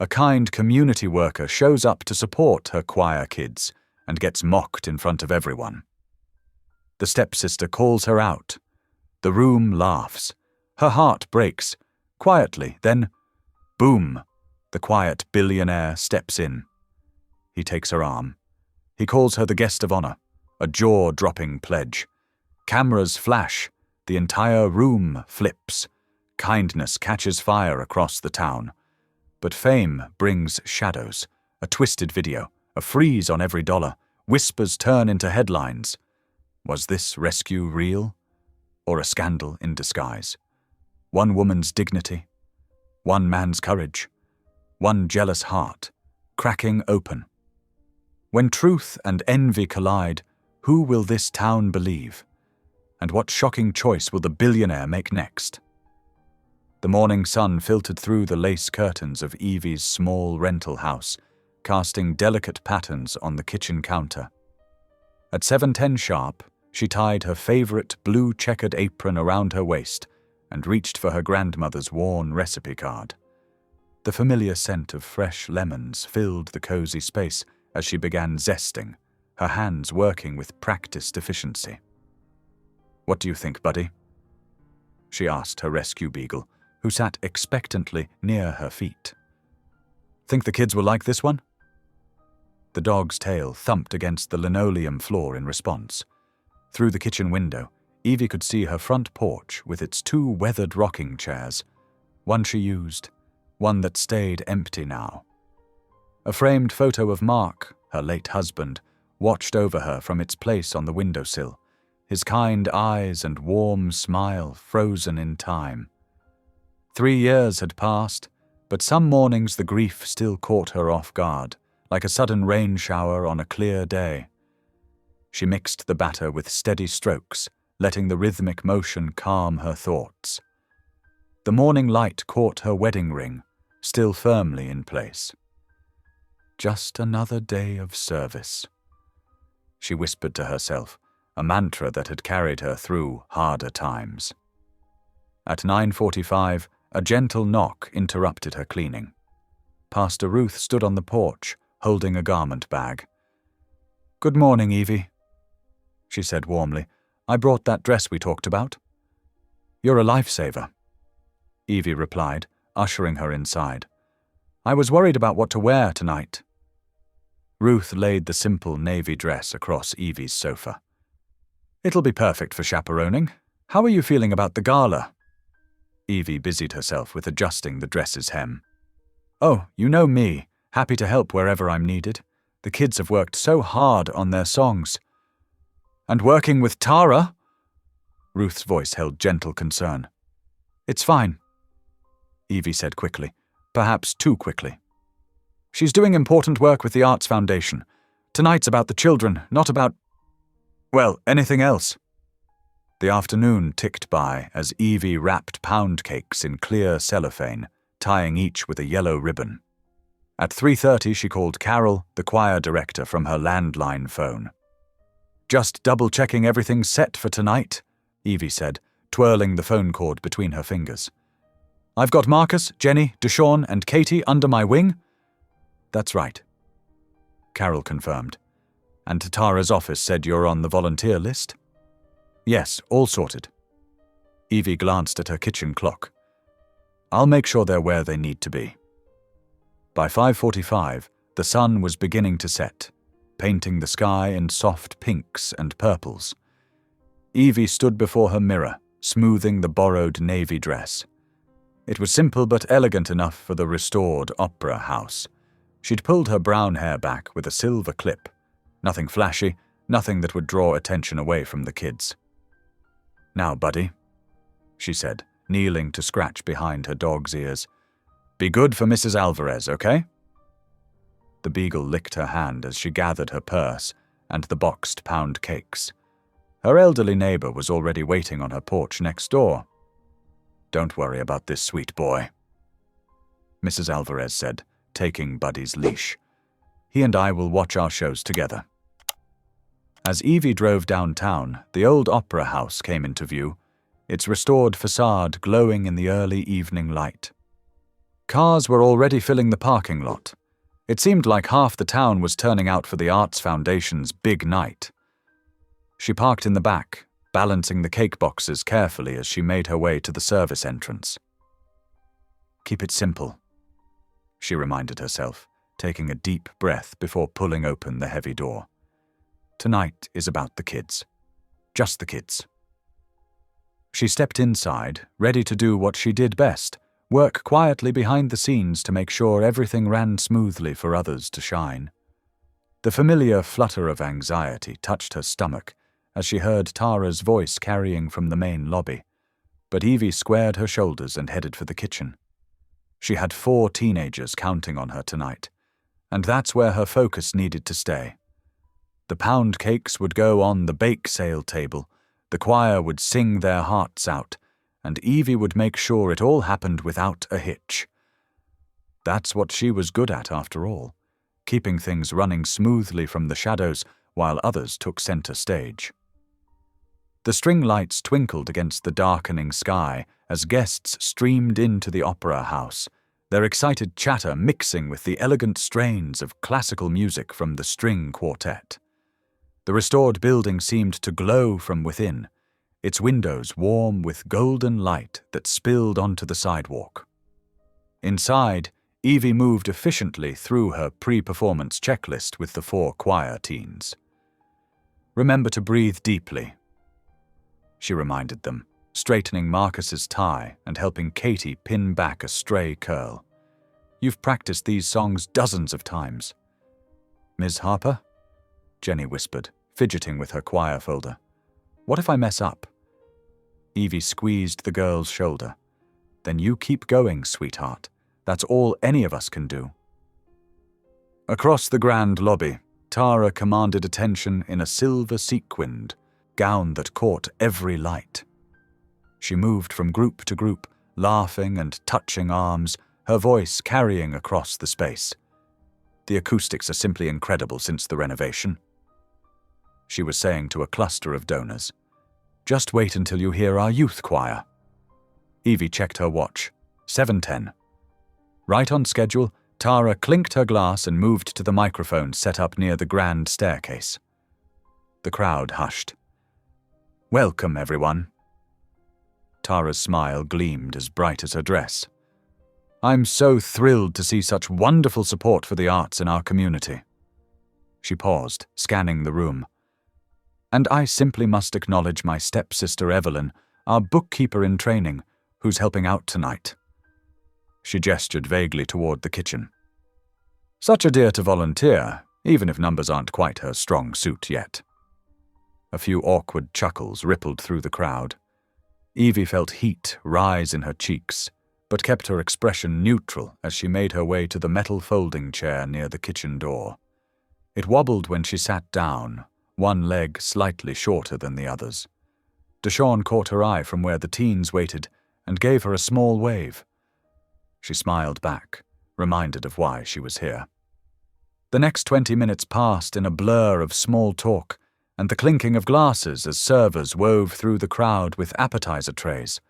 A kind community worker shows up to support her choir kids and gets mocked in front of everyone. The stepsister calls her out. The room laughs. Her heart breaks. Quietly, then, boom, the quiet billionaire steps in. He takes her arm. He calls her the guest of honor, a jaw-dropping pledge. Cameras flash. The entire room flips. Kindness catches fire across the town. But fame brings shadows, a twisted video, a freeze on every dollar. Whispers turn into headlines. Was this rescue real? Or a scandal in disguise? One woman's dignity, one man's courage, one jealous heart, cracking open. When truth and envy collide, who will this town believe? And what shocking choice will the billionaire make next? The morning sun filtered through the lace curtains of Evie's small rental house, casting delicate patterns on the kitchen counter. At 7:10 sharp, she tied her favorite blue checkered apron around her waist and reached for her grandmother's worn recipe card. The familiar scent of fresh lemons filled the cozy space as she began zesting, her hands working with practiced efficiency. "What do you think, buddy?" she asked her rescue beagle, who sat expectantly near her feet. "Think the kids will like this one?" The dog's tail thumped against the linoleum floor in response. Through the kitchen window, Evie could see her front porch with its 2 weathered rocking chairs, one she used, one that stayed empty now. A framed photo of Mark, her late husband, watched over her from its place on the windowsill, his kind eyes and warm smile frozen in time. 3 years had passed, but some mornings the grief still caught her off guard, like a sudden rain shower on a clear day. She mixed the batter with steady strokes, letting the rhythmic motion calm her thoughts. The morning light caught her wedding ring, still firmly in place. Just another day of service, she whispered to herself, a mantra that had carried her through harder times. At 9:45, a gentle knock interrupted her cleaning. Pastor Ruth stood on the porch, holding a garment bag. "Good morning, Evie," she said warmly. "I brought that dress we talked about." "You're a lifesaver," Evie replied, ushering her inside. "I was worried about what to wear tonight." Ruth laid the simple navy dress across Evie's sofa. "It'll be perfect for chaperoning. How are you feeling about the gala?" Evie busied herself with adjusting the dress's hem. "Oh, you know me, happy to help wherever I'm needed. The kids have worked so hard on their songs." "And working with Tara?" Ruth's voice held gentle concern. "It's fine," Evie said quickly, perhaps too quickly. "She's doing important work with the Arts Foundation. Tonight's about the children, not about, well, anything else." The afternoon ticked by as Evie wrapped pound cakes in clear cellophane, tying each with a yellow ribbon. At 3:30 she called Carol, the choir director, from her landline phone. "Just double-checking everything's set for tonight," Evie said, twirling the phone cord between her fingers. "I've got Marcus, Jenny, Deshawn, and Katie under my wing?" "That's right," Carol confirmed. "And Tara's office said you're on the volunteer list?" "Yes, all sorted." Evie glanced at her kitchen clock. "I'll make sure they're where they need to be." By 5:45, the sun was beginning to set, painting the sky in soft pinks and purples. Evie stood before her mirror, smoothing the borrowed navy dress. It was simple but elegant enough for the restored opera house. She'd pulled her brown hair back with a silver clip. Nothing flashy, nothing that would draw attention away from the kids. "Now, buddy," she said, kneeling to scratch behind her dog's ears. "Be good for Mrs. Alvarez, okay?" The beagle licked her hand as she gathered her purse and the boxed pound cakes. Her elderly neighbor was already waiting on her porch next door. "Don't worry about this sweet boy," Mrs. Alvarez said, taking Buddy's leash. "He and I will watch our shows together." As Evie drove downtown, the old opera house came into view, its restored facade glowing in the early evening light. Cars were already filling the parking lot. It seemed like half the town was turning out for the Arts Foundation's big night. She parked in the back, balancing the cake boxes carefully as she made her way to the service entrance. "Keep it simple," she reminded herself, taking a deep breath before pulling open the heavy door. "Tonight is about the kids. Just the kids." She stepped inside, ready to do what she did best, work quietly behind the scenes to make sure everything ran smoothly for others to shine. The familiar flutter of anxiety touched her stomach as she heard Tara's voice carrying from the main lobby, but Evie squared her shoulders and headed for the kitchen. She had 4 teenagers counting on her tonight, and that's where her focus needed to stay. The pound cakes would go on the bake sale table, the choir would sing their hearts out, and Evie would make sure it all happened without a hitch. That's what she was good at, after all, keeping things running smoothly from the shadows while others took center stage. The string lights twinkled against the darkening sky as guests streamed into the opera house, their excited chatter mixing with the elegant strains of classical music from the string quartet. The restored building seemed to glow from within, its windows warm with golden light that spilled onto the sidewalk. Inside, Evie moved efficiently through her pre-performance checklist with the 4 choir teens. "Remember to breathe deeply," she reminded them, straightening Marcus's tie and helping Katie pin back a stray curl. "You've practiced these songs dozens of times." "Ms. Harper?" Jenny whispered, fidgeting with her choir folder. "What if I mess up?" Evie squeezed the girl's shoulder. "Then you keep going, sweetheart. That's all any of us can do." Across the grand lobby, Tara commanded attention in a silver sequined gown that caught every light. She moved from group to group, laughing and touching arms, her voice carrying across the space. "The acoustics are simply incredible since the renovation," she was saying to a cluster of donors. "Just wait until you hear our youth choir." Evie checked her watch. 7:10. Right on schedule, Tara clinked her glass and moved to the microphone set up near the grand staircase. The crowd hushed. "Welcome, everyone." Tara's smile gleamed as bright as her dress. "I'm so thrilled to see such wonderful support for the arts in our community." She paused, scanning the room. "And I simply must acknowledge my stepsister Evelyn, our bookkeeper in training, who's helping out tonight." She gestured vaguely toward the kitchen. "Such a dear to volunteer, even if numbers aren't quite her strong suit yet." A few awkward chuckles rippled through the crowd. Evie felt heat rise in her cheeks, but kept her expression neutral as she made her way to the metal folding chair near the kitchen door. It wobbled when she sat down, one leg slightly shorter than the others. Deshawn caught her eye from where the teens waited and gave her a small wave. She smiled back, reminded of why she was here. The next 20 minutes passed in a blur of small talk and the clinking of glasses as servers wove through the crowd with appetizer trays.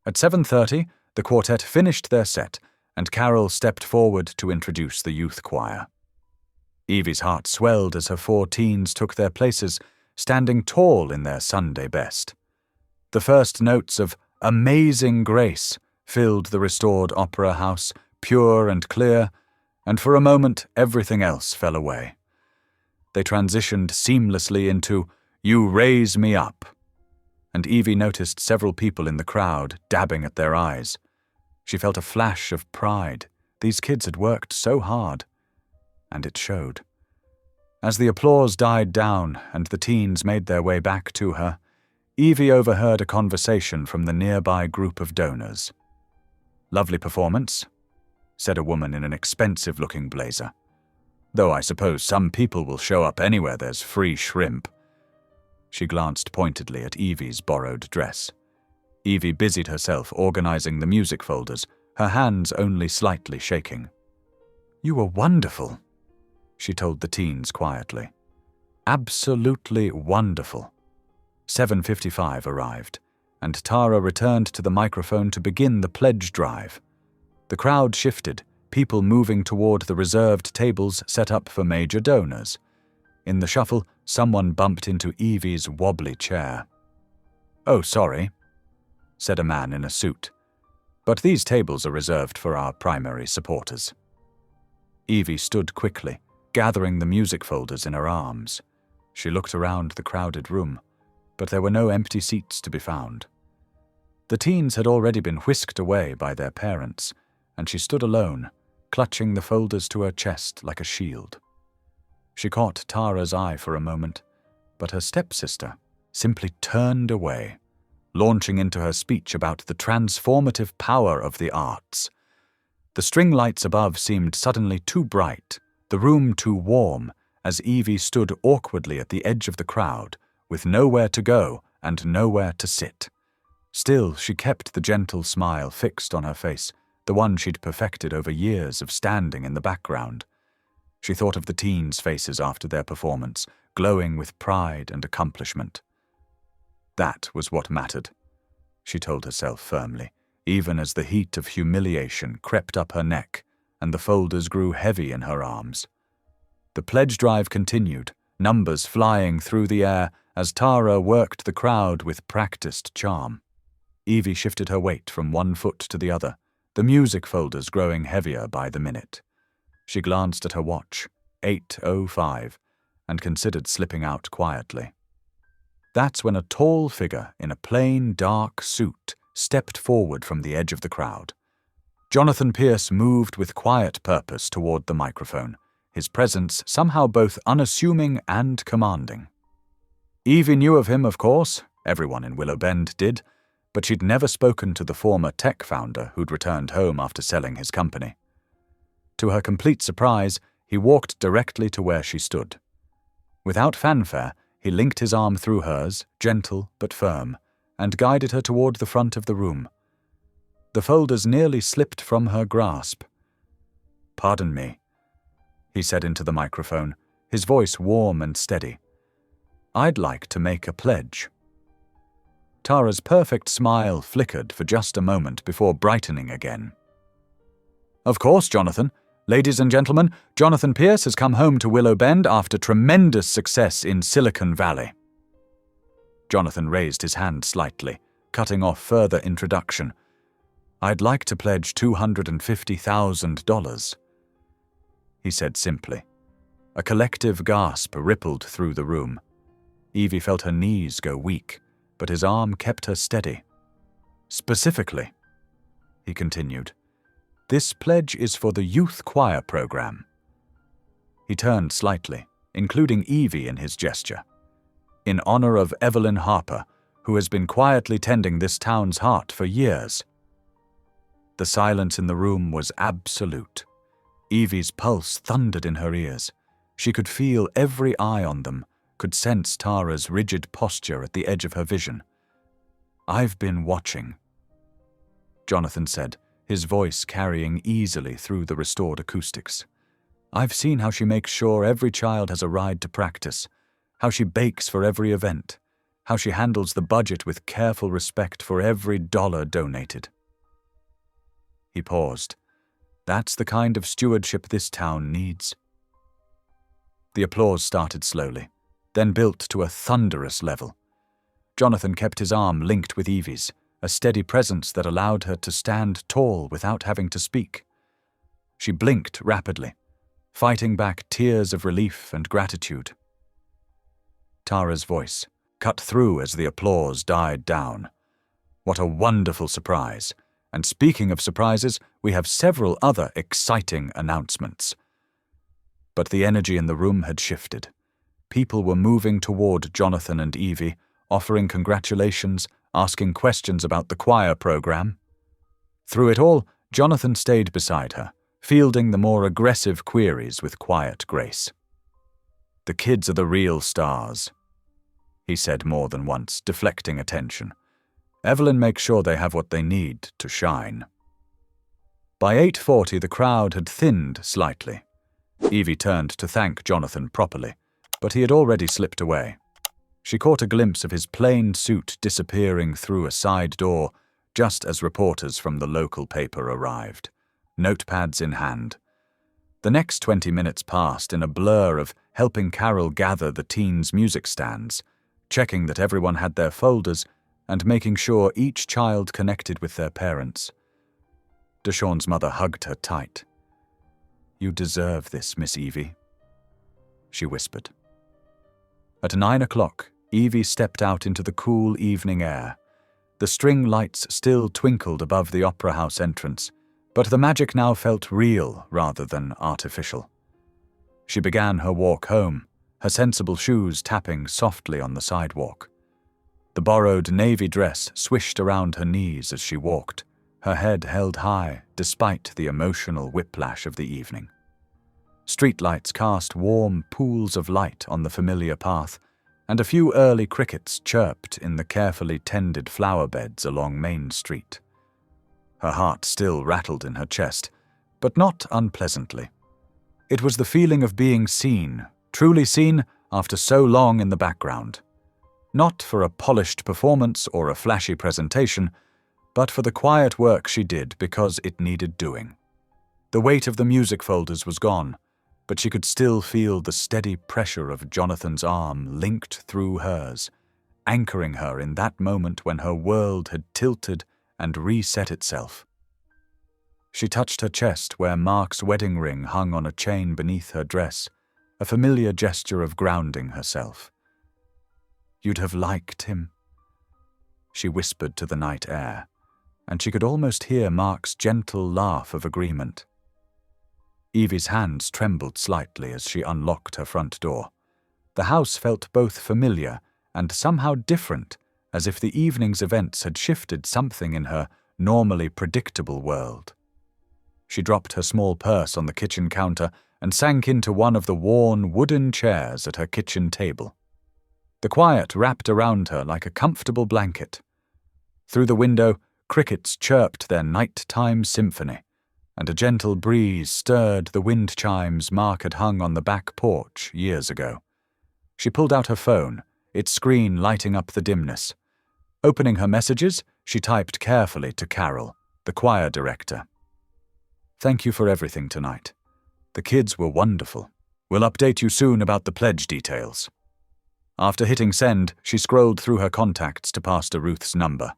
At 7:30, the quartet finished their set, and Carol stepped forward to introduce the youth choir. Evie's heart swelled as her 4 teens took their places, standing tall in their Sunday best. The first notes of "Amazing Grace" filled the restored opera house, pure and clear, and for a moment everything else fell away. They transitioned seamlessly into "You Raise Me Up," and Evie noticed several people in the crowd dabbing at their eyes. She felt a flash of pride. These kids had worked so hard, and it showed. As the applause died down and the teens made their way back to her, Evie overheard a conversation from the nearby group of donors. "Lovely performance," said a woman in an expensive-looking blazer. "Though I suppose some people will show up anywhere there's free shrimp." She glanced pointedly at Evie's borrowed dress. Evie busied herself organizing the music folders, her hands only slightly shaking. "You were wonderful," she told the teens quietly. "Absolutely wonderful." 7:55 arrived, and Tara returned to the microphone to begin the pledge drive. The crowd shifted, people moving toward the reserved tables set up for major donors. In the shuffle, someone bumped into Evie's wobbly chair. "Oh, sorry," said a man in a suit. "But these tables are reserved for our primary supporters." Evie stood quickly, gathering the music folders in her arms. She looked around the crowded room, but there were no empty seats to be found. The teens had already been whisked away by their parents, and she stood alone, clutching the folders to her chest like a shield. She caught Tara's eye for a moment, but her stepsister simply turned away, launching into her speech about the transformative power of the arts. The string lights above seemed suddenly too bright, the room too warm, as Evie stood awkwardly at the edge of the crowd, with nowhere to go and nowhere to sit. Still, she kept the gentle smile fixed on her face, the one she'd perfected over years of standing in the background. She thought of the teens' faces after their performance, glowing with pride and accomplishment. That was what mattered, she told herself firmly, even as the heat of humiliation crept up her neck and the folders grew heavy in her arms. The pledge drive continued, numbers flying through the air as Tara worked the crowd with practiced charm. Evie shifted her weight from one foot to the other, the music folders growing heavier by the minute. She glanced at her watch, 8:05, and considered slipping out quietly. That's when a tall figure in a plain, dark suit stepped forward from the edge of the crowd. Jonathan Pierce moved with quiet purpose toward the microphone, his presence somehow both unassuming and commanding. Evie knew of him, of course, everyone in Willow Bend did, but she'd never spoken to the former tech founder who'd returned home after selling his company. To her complete surprise, he walked directly to where she stood. Without fanfare, he linked his arm through hers, gentle but firm, and guided her toward the front of the room. The folders nearly slipped from her grasp. "Pardon me," he said into the microphone, his voice warm and steady. "I'd like to make a pledge." Tara's perfect smile flickered for just a moment before brightening again. "Of course, Jonathan. Ladies and gentlemen, Jonathan Pierce has come home to Willow Bend after tremendous success in Silicon Valley." Jonathan raised his hand slightly, cutting off further introduction. "I'd like to pledge $250,000, he said simply. A collective gasp rippled through the room. Evie felt her knees go weak, but his arm kept her steady. "Specifically," he continued, "this pledge is for the youth choir program." He turned slightly, including Evie in his gesture. "In honor of Evelyn Harper, who has been quietly tending this town's heart for years." The silence in the room was absolute. Evie's pulse thundered in her ears. She could feel every eye on them, could sense Tara's rigid posture at the edge of her vision. "I've been watching," Jonathan said, his voice carrying easily through the restored acoustics. "I've seen how she makes sure every child has a ride to practice, how she bakes for every event, how she handles the budget with careful respect for every dollar donated." He paused. "That's the kind of stewardship this town needs." The applause started slowly, then built to a thunderous level. Jonathan kept his arm linked with Evie's, a steady presence that allowed her to stand tall without having to speak. She blinked rapidly, fighting back tears of relief and gratitude. Tara's voice cut through as the applause died down. "What a wonderful surprise! And speaking of surprises, we have several other exciting announcements." But the energy in the room had shifted. People were moving toward Jonathan and Evie, offering congratulations, asking questions about the choir program. Through it all, Jonathan stayed beside her, fielding the more aggressive queries with quiet grace. "The kids are the real stars," he said more than once, deflecting attention. "Evelyn makes sure they have what they need to shine." By 8:40, the crowd had thinned slightly. Evie turned to thank Jonathan properly, but he had already slipped away. She caught a glimpse of his plain suit disappearing through a side door just as reporters from the local paper arrived. notepads in hand. The next 20 minutes passed in a blur of helping Carol gather the teens' music stands, checking that everyone had their folders, and making sure each child connected with their parents. Deshawn's mother hugged her tight. "You deserve this, Miss Evie," she whispered. At 9 o'clock, Evie stepped out into the cool evening air. The string lights still twinkled above the Opera House entrance, but the magic now felt real rather than artificial. She began her walk home, her sensible shoes tapping softly on the sidewalk. The borrowed navy dress swished around her knees as she walked, her head held high despite the emotional whiplash of the evening. Streetlights cast warm pools of light on the familiar path, and a few early crickets chirped in the carefully tended flower beds along Main Street. Her heart still rattled in her chest, but not unpleasantly. It was the feeling of being seen, truly seen after so long in the background. Not for a polished performance or a flashy presentation, but for the quiet work she did because it needed doing. The weight of the music folders was gone, but she could still feel the steady pressure of Jonathan's arm linked through hers, anchoring her in that moment when her world had tilted and reset itself. She touched her chest where Mark's wedding ring hung on a chain beneath her dress, a familiar gesture of grounding herself. "You'd have liked him," she whispered to the night air, and she could almost hear Mark's gentle laugh of agreement. Evie's hands trembled slightly as she unlocked her front door. The house felt both familiar and somehow different, as if the evening's events had shifted something in her normally predictable world. She dropped her small purse on the kitchen counter and sank into one of the worn wooden chairs at her kitchen table. The quiet wrapped around her like a comfortable blanket. Through the window, crickets chirped their nighttime symphony, and a gentle breeze stirred the wind chimes Mark had hung on the back porch years ago. She pulled out her phone, its screen lighting up the dimness. Opening her messages, she typed carefully to Carol, the choir director. "Thank you for everything tonight. The kids were wonderful. We'll update you soon about the pledge details." After hitting send, she scrolled through her contacts to Pastor Ruth's number.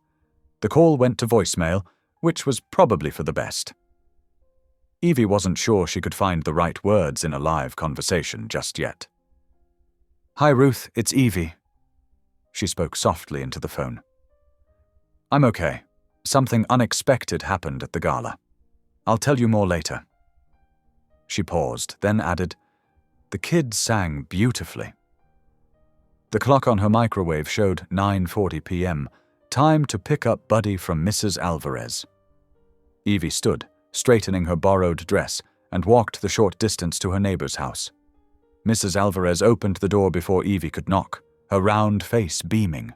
The call went to voicemail, which was probably for the best. Evie wasn't sure she could find the right words in a live conversation just yet. "Hi Ruth, it's Evie." She spoke softly into the phone. "I'm okay. Something unexpected happened at the gala. I'll tell you more later." She paused, then added, "The kids sang beautifully." The clock on her microwave showed 9:40 p.m., time to pick up Buddy from Mrs. Alvarez. Evie stood, straightening her borrowed dress, and walked the short distance to her neighbor's house. Mrs. Alvarez opened the door before Evie could knock, her round face beaming.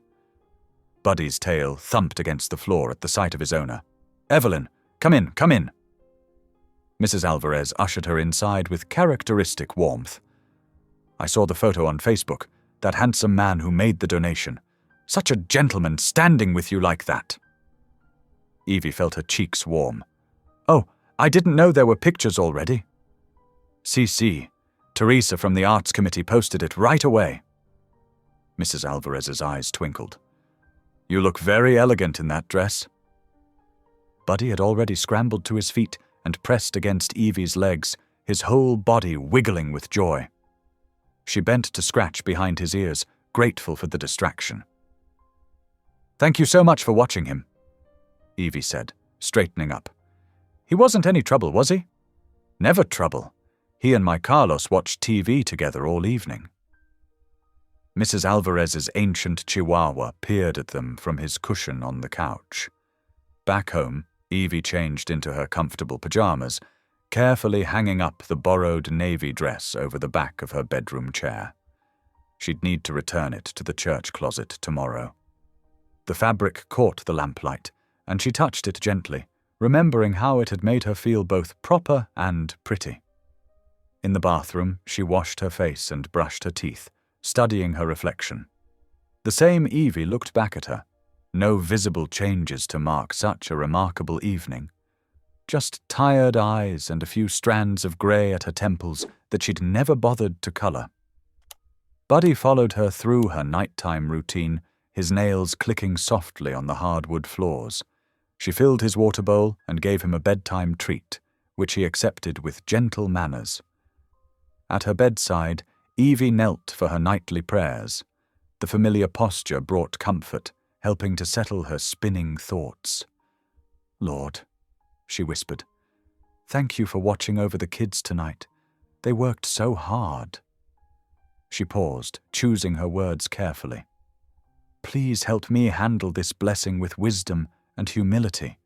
Buddy's tail thumped against the floor at the sight of his owner. "Evelyn, come in, come in." Mrs. Alvarez ushered her inside with characteristic warmth. "I saw the photo on Facebook, that handsome man who made the donation. Such a gentleman standing with you like that." Evie felt her cheeks warm. "Oh, I didn't know there were pictures already." "CC. Teresa from the Arts Committee posted it right away." Mrs. Alvarez's eyes twinkled. "You look very elegant in that dress." Buddy had already scrambled to his feet and pressed against Evie's legs, his whole body wiggling with joy. She bent to scratch behind his ears, grateful for the distraction. "Thank you so much for watching him," Evie said, straightening up. "He wasn't any trouble, was he?" "Never trouble. He and my Carlos watched TV together all evening." Mrs. Alvarez's ancient chihuahua peered at them from his cushion on the couch. Back home, Evie changed into her comfortable pajamas, carefully hanging up the borrowed navy dress over the back of her bedroom chair. She'd need to return it to the church closet tomorrow. The fabric caught the lamplight, and she touched it gently, remembering how it had made her feel both proper and pretty. In the bathroom, she washed her face and brushed her teeth, studying her reflection. The same Evie looked back at her, no visible changes to mark such a remarkable evening. just tired eyes and a few strands of grey at her temples that she'd never bothered to colour. Buddy followed her through her nighttime routine, his nails clicking softly on the hardwood floors. She filled his water bowl and gave him a bedtime treat, which he accepted with gentle manners. At her bedside, Evie knelt for her nightly prayers. The familiar posture brought comfort, helping to settle her spinning thoughts. "Lord," she whispered, "thank you for watching over the kids tonight. They worked so hard." She paused, choosing her words carefully. "Please help me handle this blessing with wisdom and humility.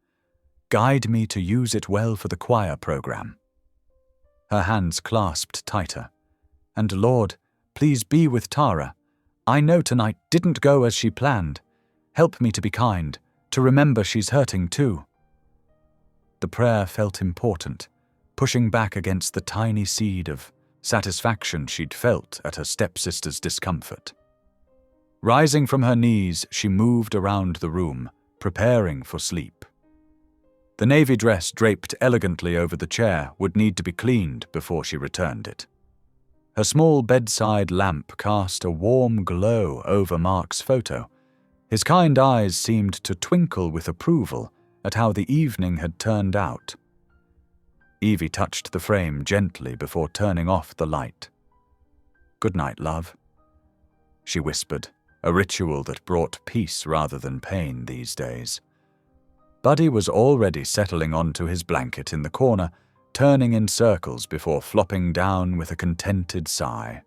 Guide me to use it well for the choir program." Her hands clasped tighter. "And Lord, please be with Tara. I know tonight didn't go as she planned. Help me to be kind, to remember she's hurting too." The prayer felt important, pushing back against the tiny seed of satisfaction she'd felt at her stepsister's discomfort. Rising from her knees, she moved around the room, preparing for sleep. The navy dress draped elegantly over the chair would need to be cleaned before she returned it. Her small bedside lamp cast a warm glow over Mark's photo. His kind eyes seemed to twinkle with approval at how the evening had turned out. Evie touched the frame gently before turning off the light. "Good night, love," she whispered, a ritual that brought peace rather than pain these days. Buddy was already settling onto his blanket in the corner, turning in circles before flopping down with a contented sigh.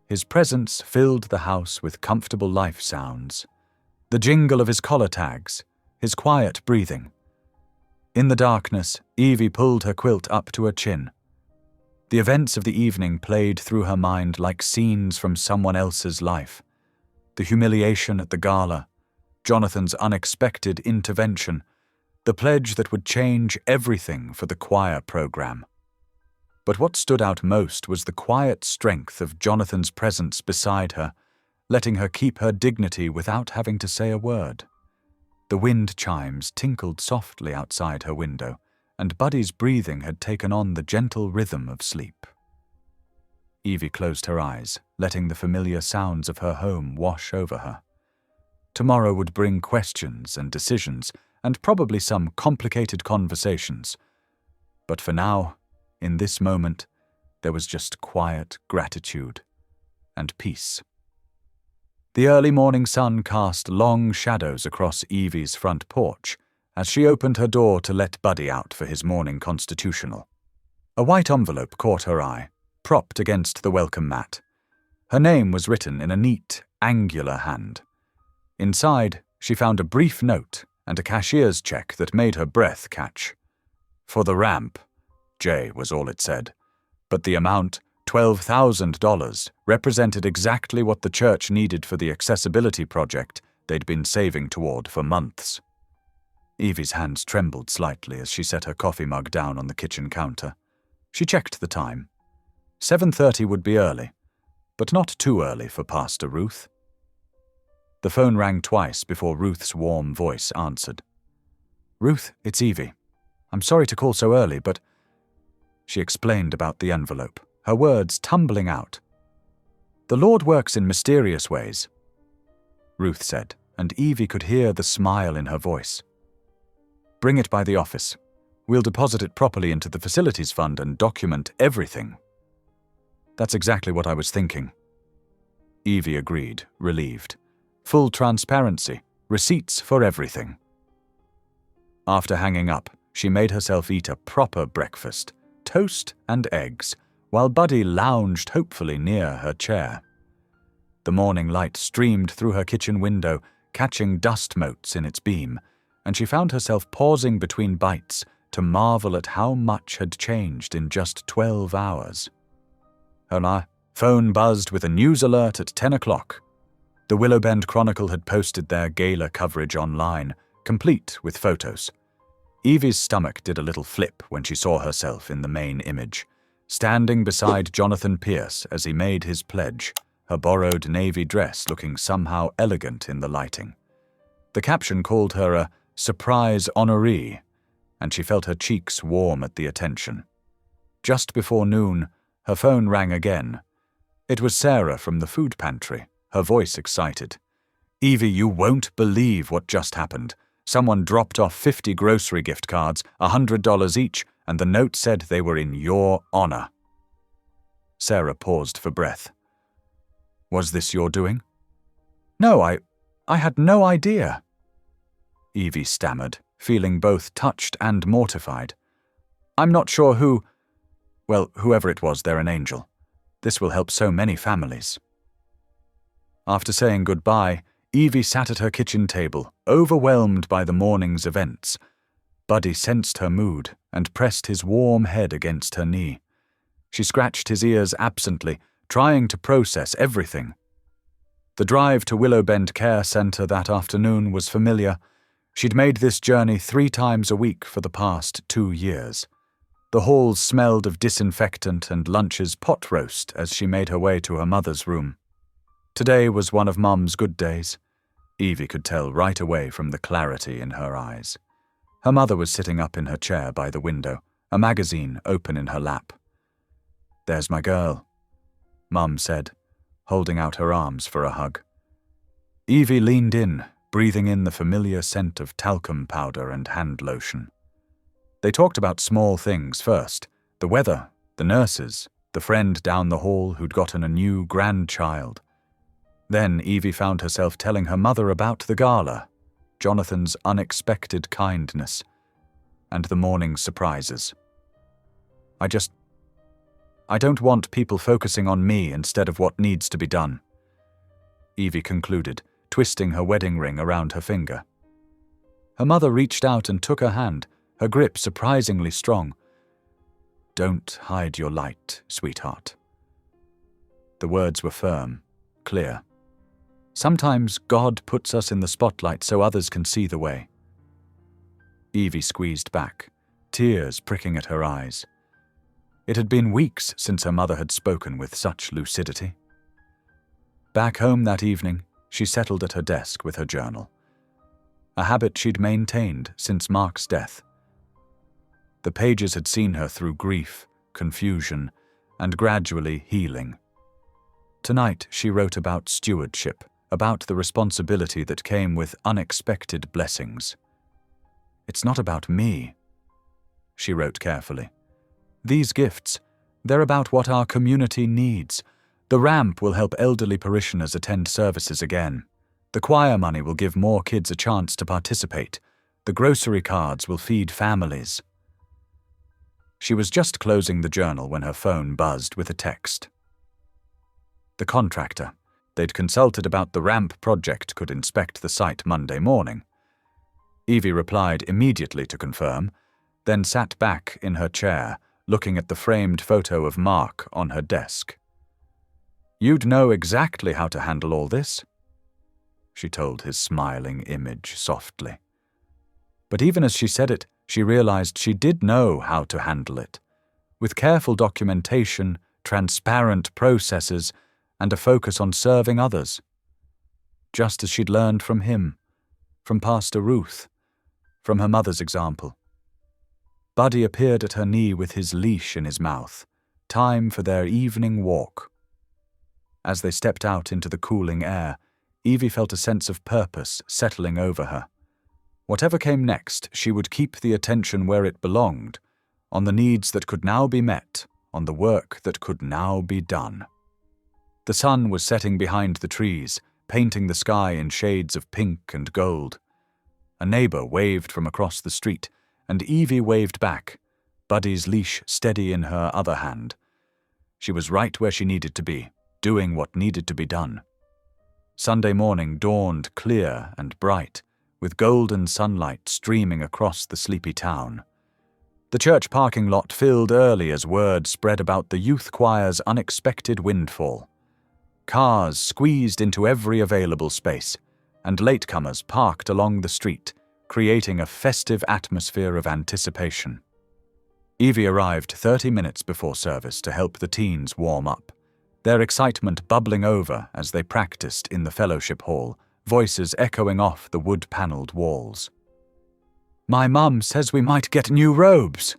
His presence filled the house with comfortable life sounds. The jingle of his collar tags, his quiet breathing. In the darkness, Evie pulled her quilt up to her chin. The events of the evening played through her mind like scenes from someone else's life. The humiliation at the gala, Jonathan's unexpected intervention, the pledge that would change everything for the choir program. But what stood out most was the quiet strength of Jonathan's presence beside her, letting her keep her dignity without having to say a word. The wind chimes tinkled softly outside her window, and Buddy's breathing had taken on the gentle rhythm of sleep. Evie closed her eyes, letting the familiar sounds of her home wash over her. Tomorrow would bring questions and decisions, and probably some complicated conversations. But for now, in this moment, there was just quiet gratitude and peace. The early morning sun cast long shadows across Evie's front porch as she opened her door to let Buddy out for his morning constitutional. A white envelope caught her eye, propped against the welcome mat. Her name was written in a neat, angular hand. Inside, she found a brief note and a cashier's check that made her breath catch. "For the ramp," J was all it said, but the amount, $12,000, represented exactly what the church needed for the accessibility project they'd been saving toward for months. Evie's hands trembled slightly as she set her coffee mug down on the kitchen counter. She checked the time. 7:30 would be early, but not too early for Pastor Ruth. The phone rang twice before Ruth's warm voice answered. "Ruth, it's Evie. I'm sorry to call so early, but..." She explained about the envelope, her words tumbling out. "The Lord works in mysterious ways," Ruth said, and Evie could hear the smile in her voice. "Bring it by the office. We'll deposit it properly into the facilities fund and document everything." "That's exactly what I was thinking." Evie agreed, relieved. Full transparency, receipts for everything. After hanging up, she made herself eat a proper breakfast, toast and eggs, while Buddy lounged hopefully near her chair. The morning light streamed through her kitchen window, catching dust motes in its beam, and she found herself pausing between bites to marvel at how much had changed in just 12 hours. Her phone buzzed with a news alert at 10 o'clock. The Willowbend Chronicle had posted their gala coverage online, complete with photos. Evie's stomach did a little flip when she saw herself in the main image, standing beside Jonathan Pierce as he made his pledge, her borrowed navy dress looking somehow elegant in the lighting. The caption called her a surprise honoree, and she felt her cheeks warm at the attention. Just before noon, her phone rang again. It was Sarah from the food pantry, her voice excited. "Evie, you won't believe what just happened. Someone dropped off 50 grocery gift cards, $100 each, and the note said they were in your honor." Sarah paused for breath. "Was this your doing?" "No, I had no idea." Evie stammered, feeling both touched and mortified. "I'm not sure who— Well, whoever it was, they're an angel. This will help so many families." After saying goodbye, Evie sat at her kitchen table, overwhelmed by the morning's events. Buddy sensed her mood and pressed his warm head against her knee. She scratched his ears absently, trying to process everything. The drive to Willowbend Care Center that afternoon was familiar. She'd made this journey 3 times a week for the past 2 years. The halls smelled of disinfectant and lunch's pot roast as she made her way to her mother's room. Today was one of Mum's good days. Evie could tell right away from the clarity in her eyes. Her mother was sitting up in her chair by the window, a magazine open in her lap. "There's my girl," Mum said, holding out her arms for a hug. Evie leaned in, breathing in the familiar scent of talcum powder and hand lotion. They talked about small things first: the weather, the nurses, the friend down the hall who'd gotten a new grandchild. Then Evie found herself telling her mother about the gala, Jonathan's unexpected kindness, and the morning's surprises. I don't want people focusing on me instead of what needs to be done," Evie concluded, twisting her wedding ring around her finger. Her mother reached out and took her hand, her grip surprisingly strong. "Don't hide your light, sweetheart." The words were firm, clear. Sometimes God puts us in the spotlight so others can see the way. Evie squeezed back, tears pricking at her eyes. It had been weeks since her mother had spoken with such lucidity. Back home that evening, she settled at her desk with her journal, a habit she'd maintained since Mark's death. The pages had seen her through grief, confusion, and gradually healing. Tonight she wrote about stewardship, about the responsibility that came with unexpected blessings. "It's not about me," she wrote carefully. "These gifts, they're about what our community needs. The ramp will help elderly parishioners attend services again. The choir money will give more kids a chance to participate. The grocery cards will feed families." She was just closing the journal when her phone buzzed with a text. The contractor they'd consulted about the ramp project could inspect the site Monday morning. Evie replied immediately to confirm, then sat back in her chair, looking at the framed photo of Mark on her desk. "You'd know exactly how to handle all this," she told his smiling image softly. But even as she said it, she realized she did know how to handle it. With careful documentation, transparent processes, and a focus on serving others. Just as she'd learned from him, from Pastor Ruth, from her mother's example. Buddy appeared at her knee with his leash in his mouth. Time for their evening walk. As they stepped out into the cooling air, Evie felt a sense of purpose settling over her. Whatever came next, she would keep the attention where it belonged, on the needs that could now be met, on the work that could now be done. The sun was setting behind the trees, painting the sky in shades of pink and gold. A neighbor waved from across the street, and Evie waved back, Buddy's leash steady in her other hand. She was right where she needed to be, doing what needed to be done. Sunday morning dawned clear and bright, with golden sunlight streaming across the sleepy town. The church parking lot filled early as word spread about the youth choir's unexpected windfall. Cars squeezed into every available space, and latecomers parked along the street, creating a festive atmosphere of anticipation. Evie arrived 30 minutes before service to help the teens warm up, their excitement bubbling over as they practiced in the fellowship hall, voices echoing off the wood-paneled walls. My mum says we might get new robes,"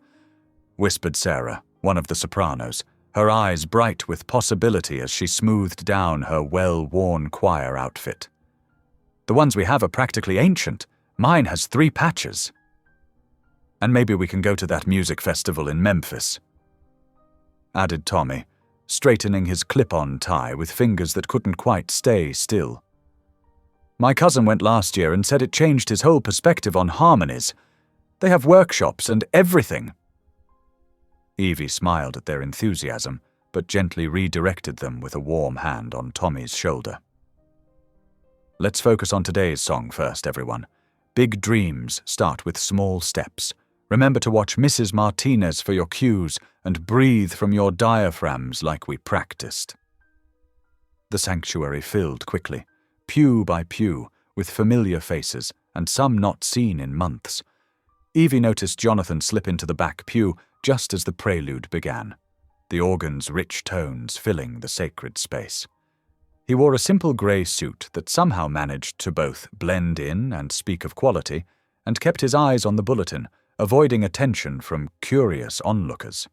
whispered Sarah, one of the sopranos, her eyes bright with possibility as she smoothed down her well-worn choir outfit. "The ones we have are practically ancient. Mine has 3 patches. And maybe we can go to that music festival in Memphis," added Tommy, straightening his clip-on tie with fingers that couldn't quite stay still. "My cousin went last year and said it changed his whole perspective on harmonies. They have workshops and everything." Evie smiled at their enthusiasm, but gently redirected them with a warm hand on Tommy's shoulder. "Let's focus on today's song first, everyone. Big dreams start with small steps. Remember to watch Mrs. Martinez for your cues and breathe from your diaphragms like we practiced." The sanctuary filled quickly, pew by pew, with familiar faces and some not seen in months. Evie noticed Jonathan slip into the back pew just as the prelude began, the organ's rich tones filling the sacred space. He wore a simple grey suit that somehow managed to both blend in and speak of quality, and kept his eyes on the bulletin, avoiding attention from curious onlookers.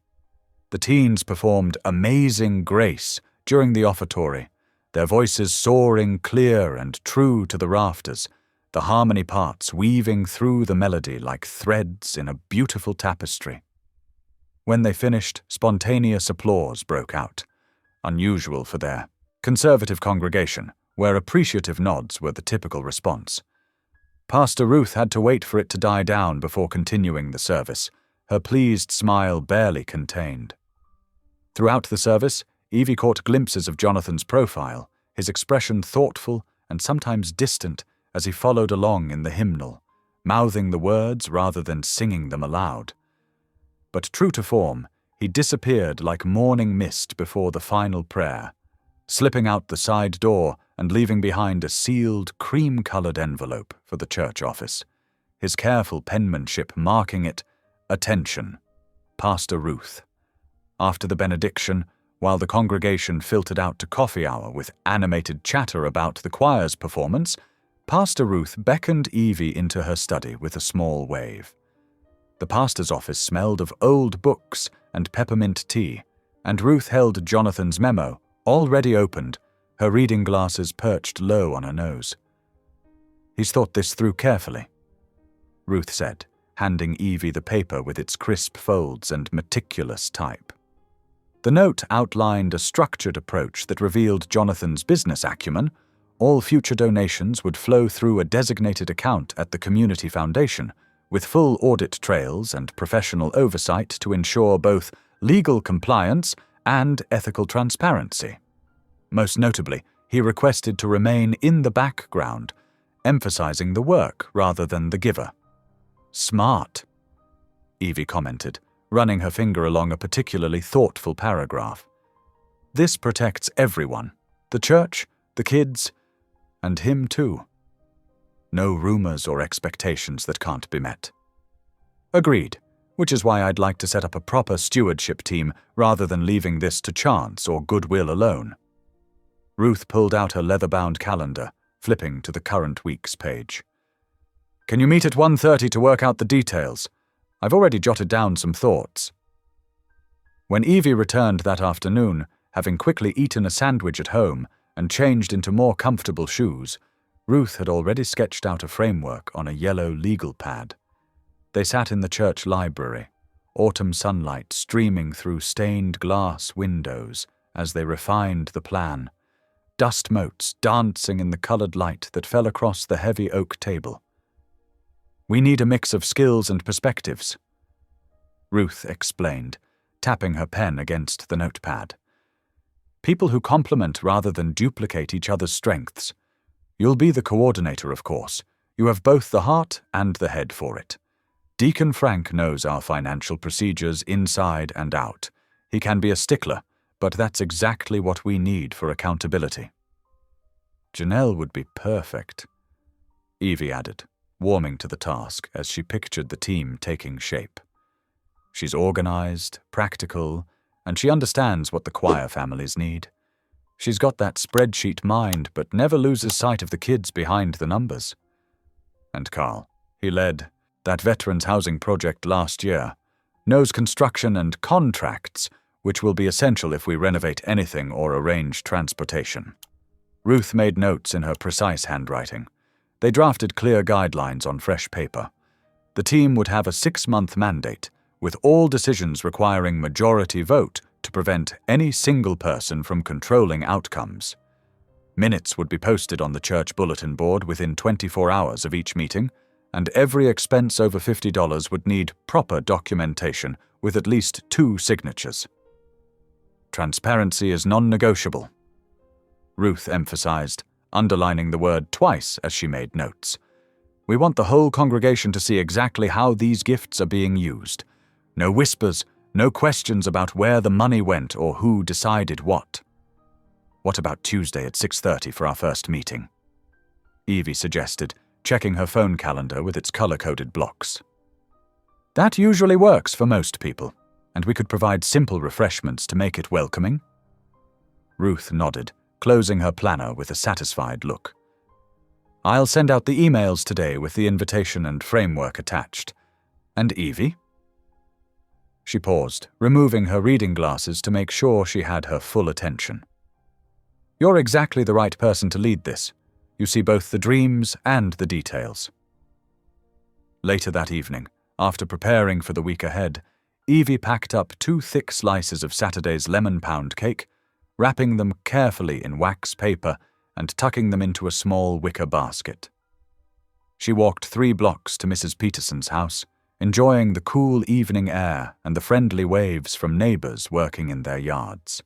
The teens performed Amazing Grace during the offertory, their voices soaring clear and true to the rafters, the harmony parts weaving through the melody like threads in a beautiful tapestry. When they finished, spontaneous applause broke out, unusual for their conservative congregation, where appreciative nods were the typical response. Pastor Ruth had to wait for it to die down before continuing the service, her pleased smile barely contained. Throughout the service, Evie caught glimpses of Jonathan's profile, his expression thoughtful and sometimes distant as he followed along in the hymnal, mouthing the words rather than singing them aloud. But true to form, he disappeared like morning mist before the final prayer, slipping out the side door and leaving behind a sealed, cream-colored envelope for the church office, his careful penmanship marking it, "Attention, Pastor Ruth." After the benediction, while the congregation filtered out to coffee hour with animated chatter about the choir's performance, Pastor Ruth beckoned Evie into her study with a small wave. The pastor's office smelled of old books and peppermint tea, and Ruth held Jonathan's memo, already opened, her reading glasses perched low on her nose. "He's thought this through carefully," Ruth said, handing Evie the paper with its crisp folds and meticulous type. The note outlined a structured approach that revealed Jonathan's business acumen. All future donations would flow through a designated account at the Community Foundation, with full audit trails and professional oversight to ensure both legal compliance and ethical transparency. Most notably, he requested to remain in the background, emphasizing the work rather than the giver. "Smart," Evie commented, running her finger along a particularly thoughtful paragraph. "This protects everyone, the church, the kids, and him too. No rumors or expectations that can't be met." "Agreed, which is why I'd like to set up a proper stewardship team rather than leaving this to chance or goodwill alone." Ruth pulled out her leather-bound calendar, flipping to the current week's page. "Can you meet at 1:30 to work out the details? I've already jotted down some thoughts." When Evie returned that afternoon, having quickly eaten a sandwich at home and changed into more comfortable shoes, Ruth had already sketched out a framework on a yellow legal pad. They sat in the church library, autumn sunlight streaming through stained glass windows as they refined the plan, dust motes dancing in the colored light that fell across the heavy oak table. "We need a mix of skills and perspectives," Ruth explained, tapping her pen against the notepad. "People who complement rather than duplicate each other's strengths. You'll be the coordinator, of course. You have both the heart and the head for it. Deacon Frank knows our financial procedures inside and out. He can be a stickler, but that's exactly what we need for accountability." "Janelle would be perfect," Evie added, warming to the task as she pictured the team taking shape. "She's organized, practical, and she understands what the choir families need. She's got that spreadsheet mind but never loses sight of the kids behind the numbers." And Carl, he led, that veterans' housing project last year, knows construction and contracts, which will be essential if we renovate anything or arrange transportation. Ruth made notes in her precise handwriting. They drafted clear guidelines on fresh paper. The team would have a 6-month mandate, with all decisions requiring majority vote to prevent any single person from controlling outcomes. Minutes would be posted on the church bulletin board within 24 hours of each meeting, and every expense over $50 would need proper documentation with at least 2 signatures. Transparency is non-negotiable, Ruth emphasized, underlining the word twice as she made notes. We want the whole congregation to see exactly how these gifts are being used. No whispers, no questions about where the money went or who decided what. What about Tuesday at 6:30 for our first meeting? Evie suggested, checking her phone calendar with its color-coded blocks. That usually works for most people, and we could provide simple refreshments to make it welcoming. Ruth nodded, closing her planner with a satisfied look. I'll send out the emails today with the invitation and framework attached. And Evie? She paused, removing her reading glasses to make sure she had her full attention. You're exactly the right person to lead this. You see both the dreams and the details. Later that evening, after preparing for the week ahead, Evie packed up 2 thick slices of Saturday's lemon pound cake, wrapping them carefully in wax paper and tucking them into a small wicker basket. She walked 3 blocks to Mrs. Peterson's house, enjoying the cool evening air and the friendly waves from neighbors working in their yards.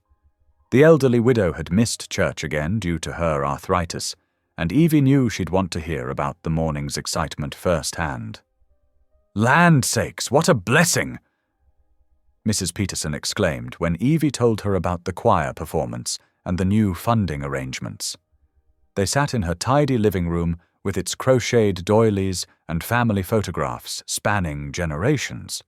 The elderly widow had missed church again due to her arthritis, and Evie knew she'd want to hear about the morning's excitement firsthand. Land sakes, what a blessing! Mrs. Peterson exclaimed when Evie told her about the choir performance and the new funding arrangements. They sat in her tidy living room with its crocheted doilies and family photographs spanning generations.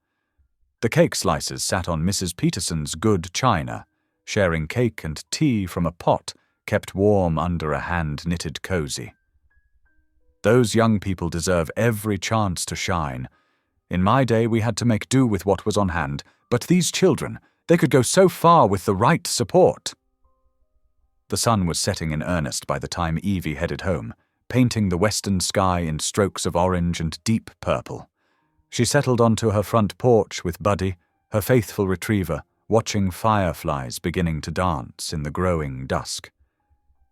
The cake slices sat on Mrs. Peterson's good china, sharing cake and tea from a pot kept warm under a hand-knitted cozy. Those young people deserve every chance to shine. In my day, we had to make do with what was on hand, but these children, they could go so far with the right support. The sun was setting in earnest by the time Evie headed home, painting the western sky in strokes of orange and deep purple. She settled onto her front porch with Buddy, her faithful retriever, watching fireflies beginning to dance in the growing dusk.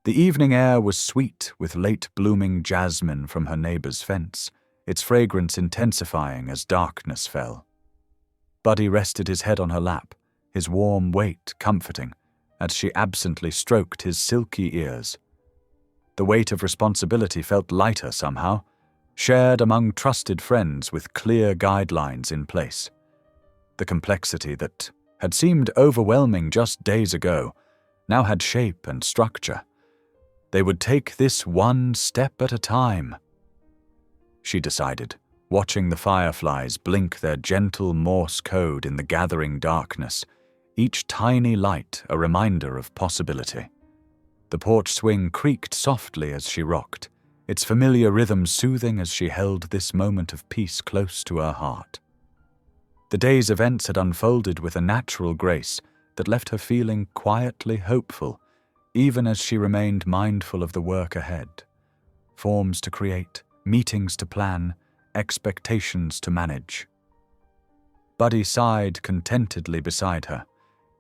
The evening air was sweet with late-blooming jasmine from her neighbor's fence, its fragrance intensifying as darkness fell. Buddy rested his head on her lap, his warm weight comforting, as she absently stroked his silky ears. The weight of responsibility felt lighter somehow, shared among trusted friends with clear guidelines in place. The complexity that had seemed overwhelming just days ago now had shape and structure. They would take this one step at a time. She decided, watching the fireflies blink their gentle Morse code in the gathering darkness, each tiny light a reminder of possibility. The porch swing creaked softly as she rocked, its familiar rhythm soothing as she held this moment of peace close to her heart. The day's events had unfolded with a natural grace that left her feeling quietly hopeful, even as she remained mindful of the work ahead. Forms to create, meetings to plan, expectations to manage. Buddy sighed contentedly beside her,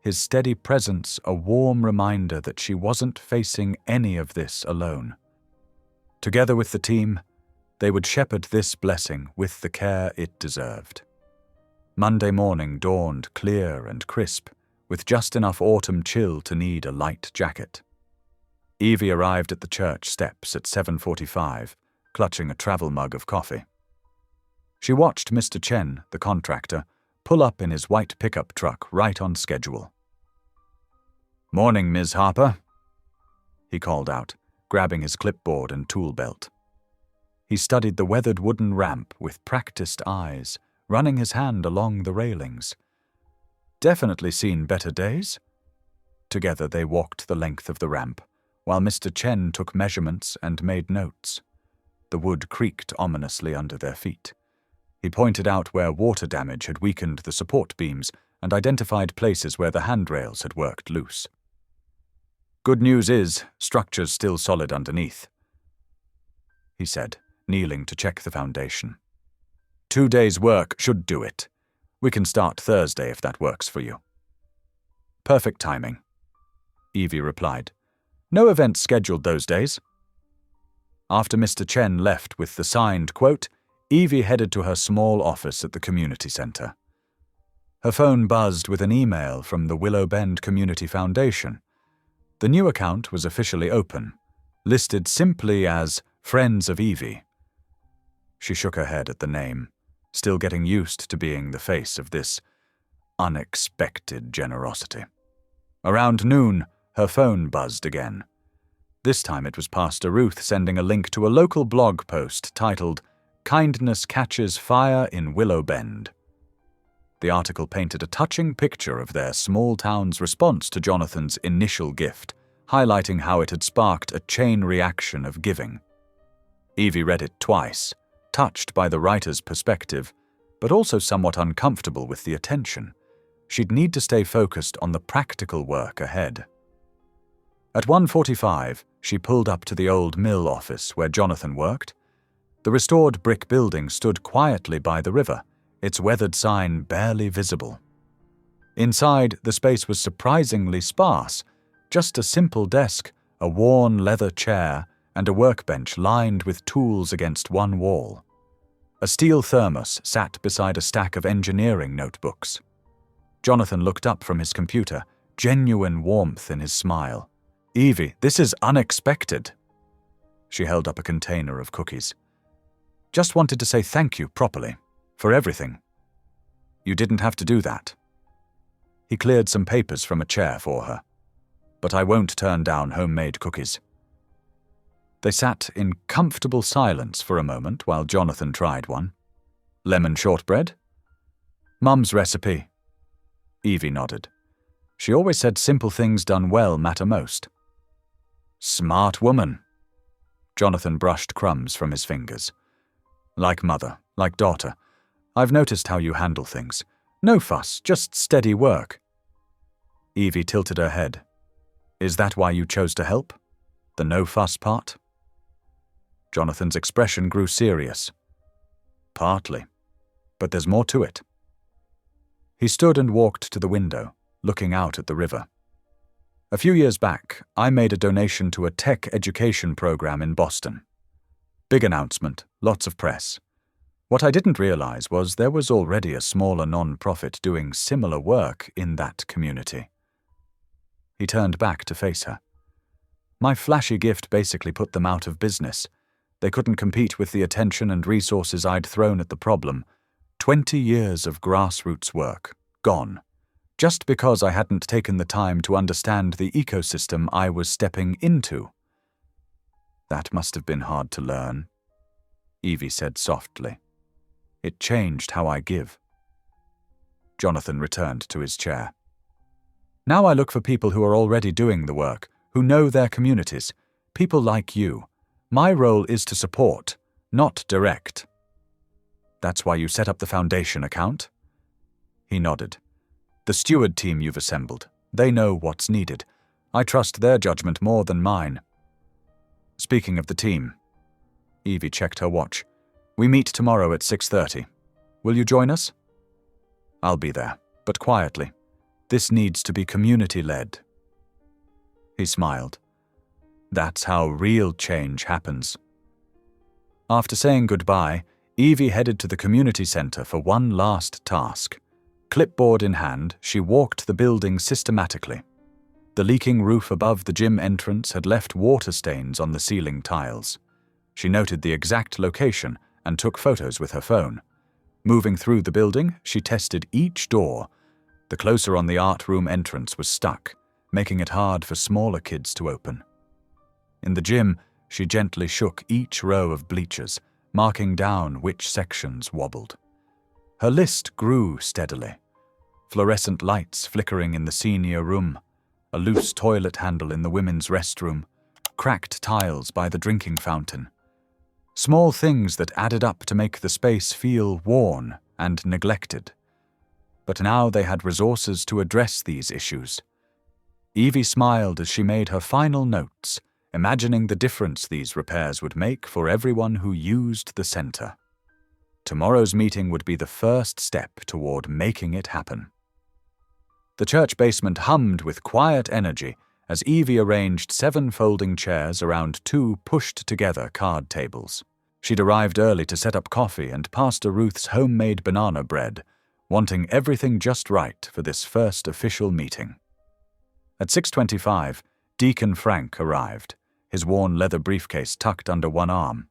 his steady presence a warm reminder that she wasn't facing any of this alone. Together with the team, they would shepherd this blessing with the care it deserved. Monday morning dawned clear and crisp, with just enough autumn chill to need a light jacket. Evie arrived at the church steps at 7:45, clutching a travel mug of coffee. She watched Mr. Chen, the contractor, pull up in his white pickup truck right on schedule. "Morning, Ms. Harper," he called out, grabbing his clipboard and tool belt. He studied the weathered wooden ramp with practiced eyes, running his hand along the railings. "Definitely seen better days." Together they walked the length of the ramp, while Mr. Chen took measurements and made notes. The wood creaked ominously under their feet. He pointed out where water damage had weakened the support beams and identified places where the handrails had worked loose. "Good news is, structure's still solid underneath," he said, kneeling to check the foundation. 2 days' work should do it. We can start Thursday if that works for you." "Perfect timing," Evie replied. "No events scheduled those days." After Mr. Chen left with the signed quote, Evie headed to her small office at the community center. Her phone buzzed with an email from the Willow Bend Community Foundation. The new account was officially open, listed simply as Friends of Evie. She shook her head at the name, still getting used to being the face of this unexpected generosity. Around noon, her phone buzzed again. This time it was Pastor Ruth sending a link to a local blog post titled "Kindness Catches Fire in Willow Bend." The article painted a touching picture of their small town's response to Jonathan's initial gift, highlighting how it had sparked a chain reaction of giving. Evie read it twice, touched by the writer's perspective, but also somewhat uncomfortable with the attention. She'd need to stay focused on the practical work ahead. At 1:45, she pulled up to the old mill office where Jonathan worked. The restored brick building stood quietly by the river, its weathered sign barely visible. Inside, the space was surprisingly sparse, just a simple desk, a worn leather chair, and a workbench lined with tools against one wall. A steel thermos sat beside a stack of engineering notebooks. Jonathan looked up from his computer, genuine warmth in his smile. "Evie, this is unexpected." She held up a container of cookies. "Just wanted to say thank you properly, for everything." "You didn't have to do that." He cleared some papers from a chair for her. "But I won't turn down homemade cookies." They sat in comfortable silence for a moment while Jonathan tried one. "Lemon shortbread?" "Mum's recipe." Evie nodded. She always said simple things done well matter most. "Smart woman." Jonathan brushed crumbs from his fingers. "Like mother, like daughter. I've noticed how you handle things. No fuss, just steady work." Evie tilted her head. "Is that why you chose to help? The no-fuss part?" Jonathan's expression grew serious. "Partly. But there's more to it." He stood and walked to the window, looking out at the river. "A few years back, I made a donation to a tech education program in Boston. Big announcement, lots of press. What I didn't realize was there was already a smaller non-profit doing similar work in that community." He turned back to face her. "My flashy gift basically put them out of business. They couldn't compete with the attention and resources I'd thrown at the problem. 20 years of grassroots work, gone. Just because I hadn't taken the time to understand the ecosystem I was stepping into." "That must have been hard to learn," Evie said softly. "It changed how I give." Jonathan returned to his chair. "Now I look for people who are already doing the work, who know their communities, people like you. My role is to support, not direct." "That's why you set up the foundation account?" He nodded. "The steward team you've assembled, they know what's needed. I trust their judgment more than mine." "Speaking of the team," Evie checked her watch, "we meet tomorrow at 6:30. Will you join us?" "I'll be there, but quietly. This needs to be community-led." He smiled. "That's how real change happens." After saying goodbye, Evie headed to the community center for one last task. Clipboard in hand, she walked the building systematically. The leaking roof above the gym entrance had left water stains on the ceiling tiles. She noted the exact location and took photos with her phone. Moving through the building, she tested each door. The closer on the art room entrance was stuck, making it hard for smaller kids to open. In the gym, she gently shook each row of bleachers, marking down which sections wobbled. Her list grew steadily. Fluorescent lights flickering in the senior room, a loose toilet handle in the women's restroom, cracked tiles by the drinking fountain. Small things that added up to make the space feel worn and neglected. But now they had resources to address these issues. Evie smiled as she made her final notes, imagining the difference these repairs would make for everyone who used the center. Tomorrow's meeting would be the first step toward making it happen. The church basement hummed with quiet energy as Evie arranged 7 folding chairs around 2 pushed-together card tables. She'd arrived early to set up coffee and Pastor Ruth's homemade banana bread, wanting everything just right for this first official meeting. At 6:25, Deacon Frank arrived, his worn leather briefcase tucked under one arm.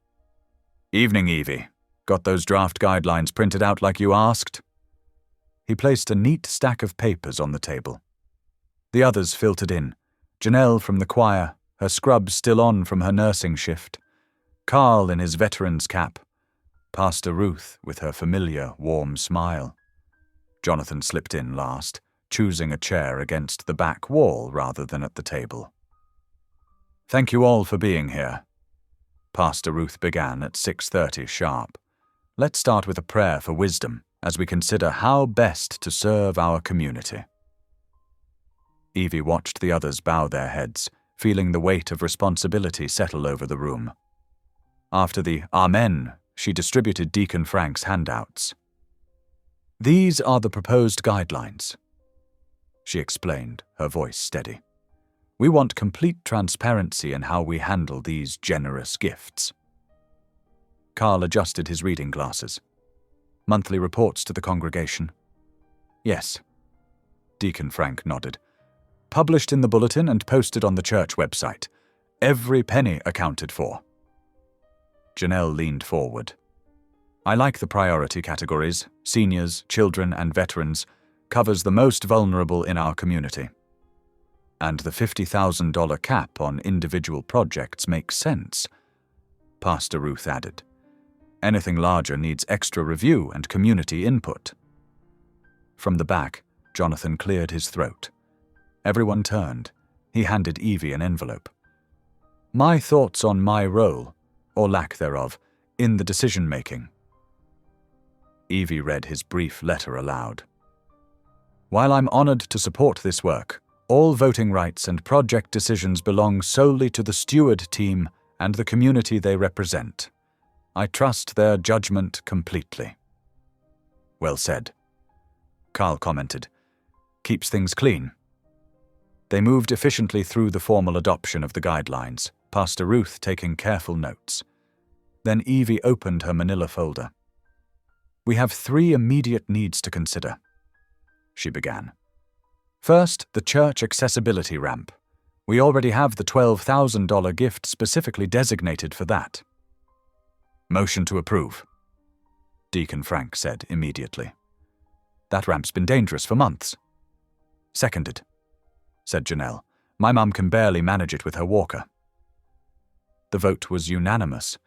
"Evening, Evie. Got those draft guidelines printed out like you asked?" He placed a neat stack of papers on the table. The others filtered in. Janelle from the choir, her scrubs still on from her nursing shift. Carl in his veteran's cap. Pastor Ruth with her familiar, warm smile. Jonathan slipped in last, choosing a chair against the back wall rather than at the table. "Thank you all for being here." Pastor Ruth began at 6:30 sharp. "Let's start with a prayer for wisdom as we consider how best to serve our community." Evie watched the others bow their heads, feeling the weight of responsibility settle over the room. After the Amen, she distributed Deacon Frank's handouts. "These are the proposed guidelines," she explained, her voice steady. "We want complete transparency in how we handle these generous gifts." Carl adjusted his reading glasses. "Monthly reports to the congregation?" "Yes." Deacon Frank nodded. "Published in the bulletin and posted on the church website. Every penny accounted for." Janelle leaned forward. "I like the priority categories, seniors, children, and veterans, covers the most vulnerable in our community. And the $50,000 cap on individual projects makes sense," Pastor Ruth added. "Anything larger needs extra review and community input." From the back, Jonathan cleared his throat. Everyone turned. He handed Evie an envelope. "My thoughts on my role, or lack thereof, in the decision-making." Evie read his brief letter aloud. "While I'm honored to support this work, all voting rights and project decisions belong solely to the steward team and the community they represent. I trust their judgment completely." "Well said," Carl commented. "Keeps things clean." They moved efficiently through the formal adoption of the guidelines, Pastor Ruth taking careful notes. Then Evie opened her manila folder. "We have 3 immediate needs to consider," she began. "First, the church accessibility ramp. We already have the $12,000 gift specifically designated for that." "Motion to approve," Deacon Frank said immediately. "That ramp's been dangerous for months." "Seconded," said Janelle. "My mum can barely manage it with her walker." The vote was unanimous.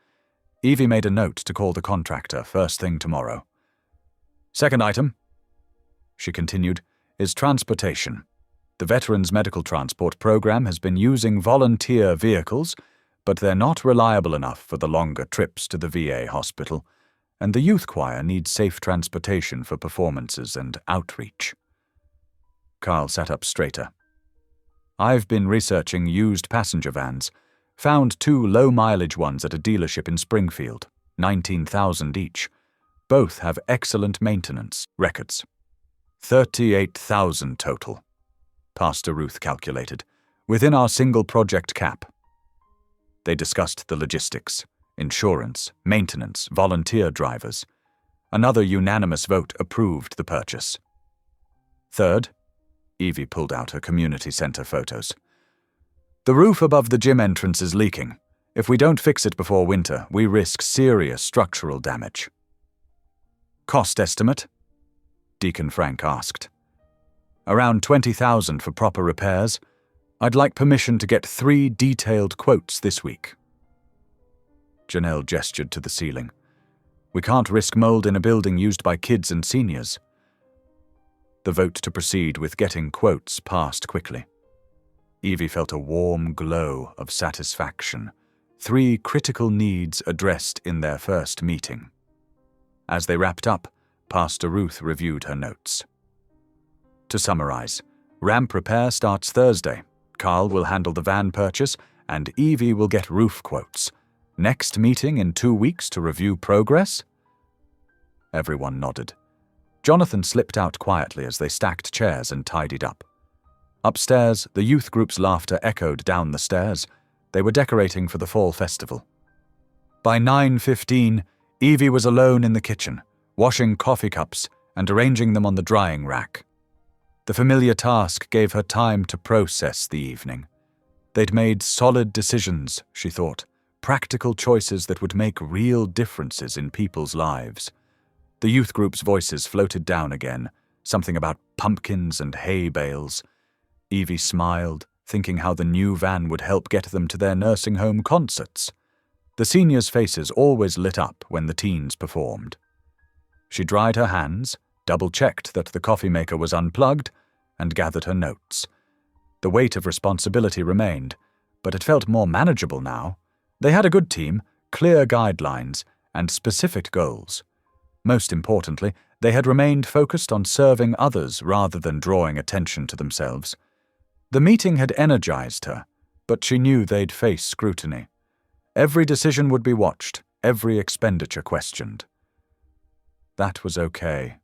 Evie made a note to call the contractor first thing tomorrow. "Second item," she continued, "is transportation. The Veterans Medical Transport Program has been using volunteer vehicles, but they're not reliable enough for the longer trips to the VA hospital, and the youth choir needs safe transportation for performances and outreach." Carl sat up straighter. "I've been researching used passenger vans. Found 2 low-mileage ones at a dealership in Springfield, $19,000 each. Both have excellent maintenance records. $38,000 total," Pastor Ruth calculated, "within our single project cap." They discussed the logistics, insurance, maintenance, volunteer drivers. Another unanimous vote approved the purchase. Third, Evie pulled out her community center photos. "The roof above the gym entrance is leaking. If we don't fix it before winter, we risk serious structural damage." "Cost estimate?" Deacon Frank asked. "Around $20,000 for proper repairs. I'd like permission to get 3 detailed quotes this week." Janelle gestured to the ceiling. "We can't risk mold in a building used by kids and seniors." The vote to proceed with getting quotes passed quickly. Evie felt a warm glow of satisfaction. 3 critical needs addressed in their first meeting. As they wrapped up, Pastor Ruth reviewed her notes. To summarize, ramp repair starts Thursday. Carl will handle the van purchase, and Evie will get roof quotes. Next meeting in 2 weeks to review progress? Everyone nodded. Jonathan slipped out quietly as they stacked chairs and tidied up. Upstairs, the youth group's laughter echoed down the stairs. They were decorating for the fall festival. By 9:15, Evie was alone in the kitchen, washing coffee cups and arranging them on the drying rack. The familiar task gave her time to process the evening. They'd made solid decisions, she thought, practical choices that would make real differences in people's lives. The youth group's voices floated down again, something about pumpkins and hay bales. Evie smiled, thinking how the new van would help get them to their nursing home concerts. The seniors' faces always lit up when the teens performed. She dried her hands, double-checked that the coffee maker was unplugged, and gathered her notes. The weight of responsibility remained, but it felt more manageable now. They had a good team, clear guidelines, and specific goals. Most importantly, they had remained focused on serving others rather than drawing attention to themselves. The meeting had energized her, but she knew they'd face scrutiny. Every decision would be watched, every expenditure questioned. That was okay,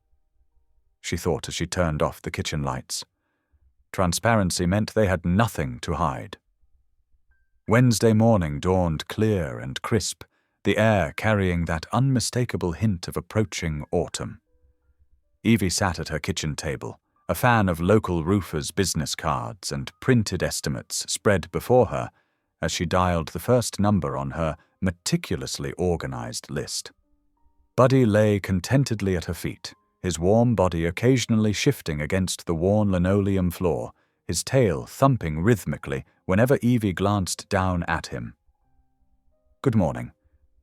she thought as she turned off the kitchen lights. Transparency meant they had nothing to hide. Wednesday morning dawned clear and crisp, the air carrying that unmistakable hint of approaching autumn. Evie sat at her kitchen table, a fan of local roofers' business cards and printed estimates spread before her as she dialed the first number on her meticulously organized list. Buddy lay contentedly at her feet, his warm body occasionally shifting against the worn linoleum floor, his tail thumping rhythmically whenever Evie glanced down at him. "Good morning.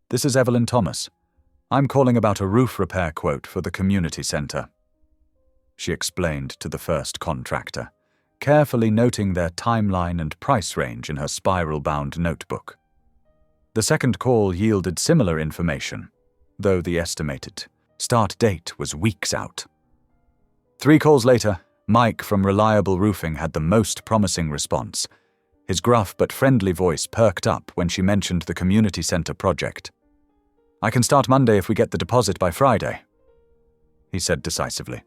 This is Evelyn Thomas. I'm calling about a roof repair quote for the community center," she explained to the first contractor, carefully noting their timeline and price range in her spiral-bound notebook. The second call yielded similar information, though the estimated start date was weeks out. 3 calls later, Mike from Reliable Roofing had the most promising response. His gruff but friendly voice perked up when she mentioned the community center project. "I can start Monday if we get the deposit by Friday," he said decisively.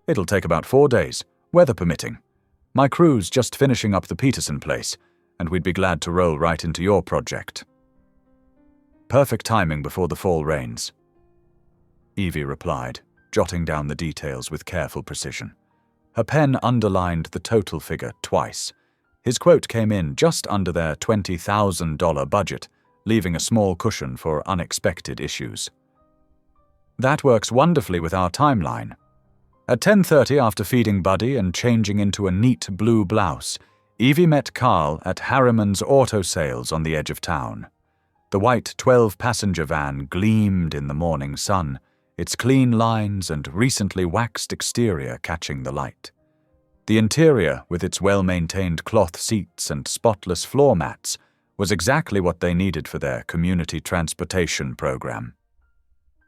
"It'll take about 4 days, weather permitting. My crew's just finishing up the Peterson place, and we'd be glad to roll right into your project." "Perfect timing before the fall rains," Evie replied, jotting down the details with careful precision. Her pen underlined the total figure twice. His quote came in just under their $20,000 budget, leaving a small cushion for unexpected issues. "That works wonderfully with our timeline." At 10:30, after feeding Buddy and changing into a neat blue blouse, Evie met Carl at Harriman's Auto Sales on the edge of town. The white 12-passenger van gleamed in the morning sun, its clean lines and recently waxed exterior catching the light. The interior, with its well-maintained cloth seats and spotless floor mats, was exactly what they needed for their community transportation program.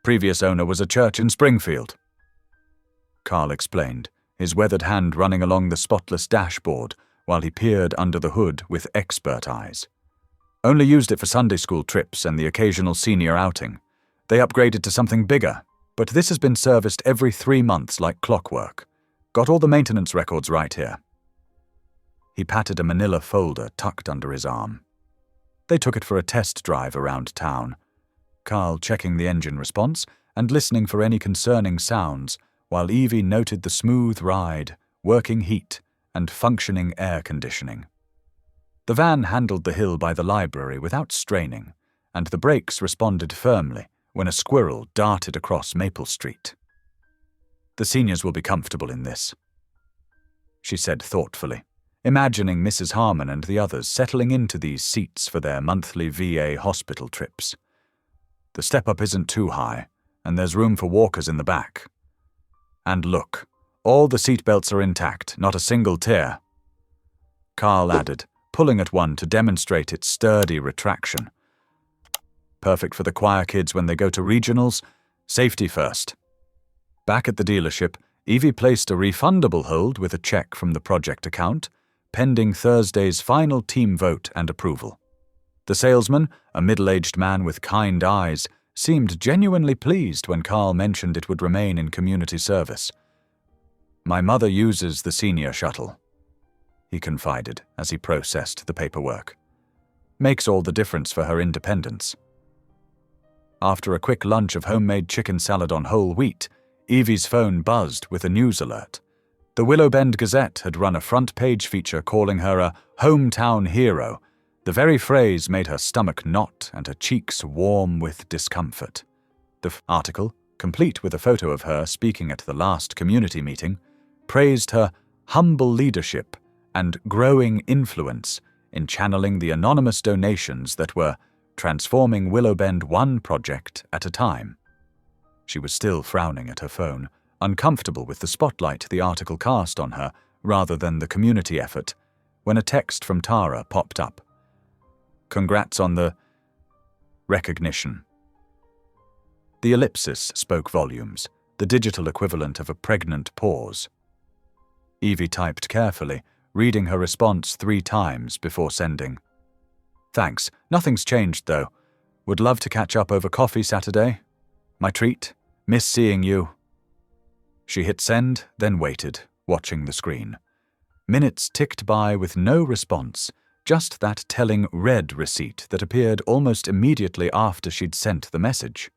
Previous owner was a church in Springfield, Carl explained, his weathered hand running along the spotless dashboard while he peered under the hood with expert eyes. Only used it for Sunday school trips and the occasional senior outing. They upgraded to something bigger, but this has been serviced every 3 months like clockwork. Got all the maintenance records right here. He patted a manila folder tucked under his arm. They took it for a test drive around town, Carl checking the engine response and listening for any concerning sounds, while Evie noted the smooth ride, working heat, and functioning air conditioning. The van handled the hill by the library without straining, and the brakes responded firmly when a squirrel darted across Maple Street. "The seniors will be comfortable in this," she said thoughtfully, imagining Mrs. Harmon and the others settling into these seats for their monthly VA hospital trips. "The step-up isn't too high, and there's room for walkers in the back. And look, all the seatbelts are intact, not a single tear," Carl added, pulling at one to demonstrate its sturdy retraction. Perfect for the choir kids when they go to regionals. Safety first. Back at the dealership, Evie placed a refundable hold with a check from the project account, pending Thursday's final team vote and approval. The salesman, a middle-aged man with kind eyes, seemed genuinely pleased when Carl mentioned it would remain in community service. "My mother uses the senior shuttle," he confided as he processed the paperwork. "Makes all the difference for her independence." After a quick lunch of homemade chicken salad on whole wheat, Evie's phone buzzed with a news alert. The Willow Bend Gazette had run a front-page feature calling her a hometown hero. The very phrase made her stomach knot and her cheeks warm with discomfort. The article, complete with a photo of her speaking at the last community meeting, praised her humble leadership and growing influence in channeling the anonymous donations that were transforming Willow Bend one project at a time. She was still frowning at her phone, uncomfortable with the spotlight the article cast on her rather than the community effort, when a text from Tara popped up. "Congrats on the recognition." The ellipsis spoke volumes, the digital equivalent of a pregnant pause. Evie typed carefully, reading her response 3 times before sending. "Thanks, nothing's changed though. Would love to catch up over coffee Saturday. My treat. Miss seeing you." She hit send, then waited, watching the screen. Minutes ticked by with no response, just that telling red receipt that appeared almost immediately after she'd sent the message.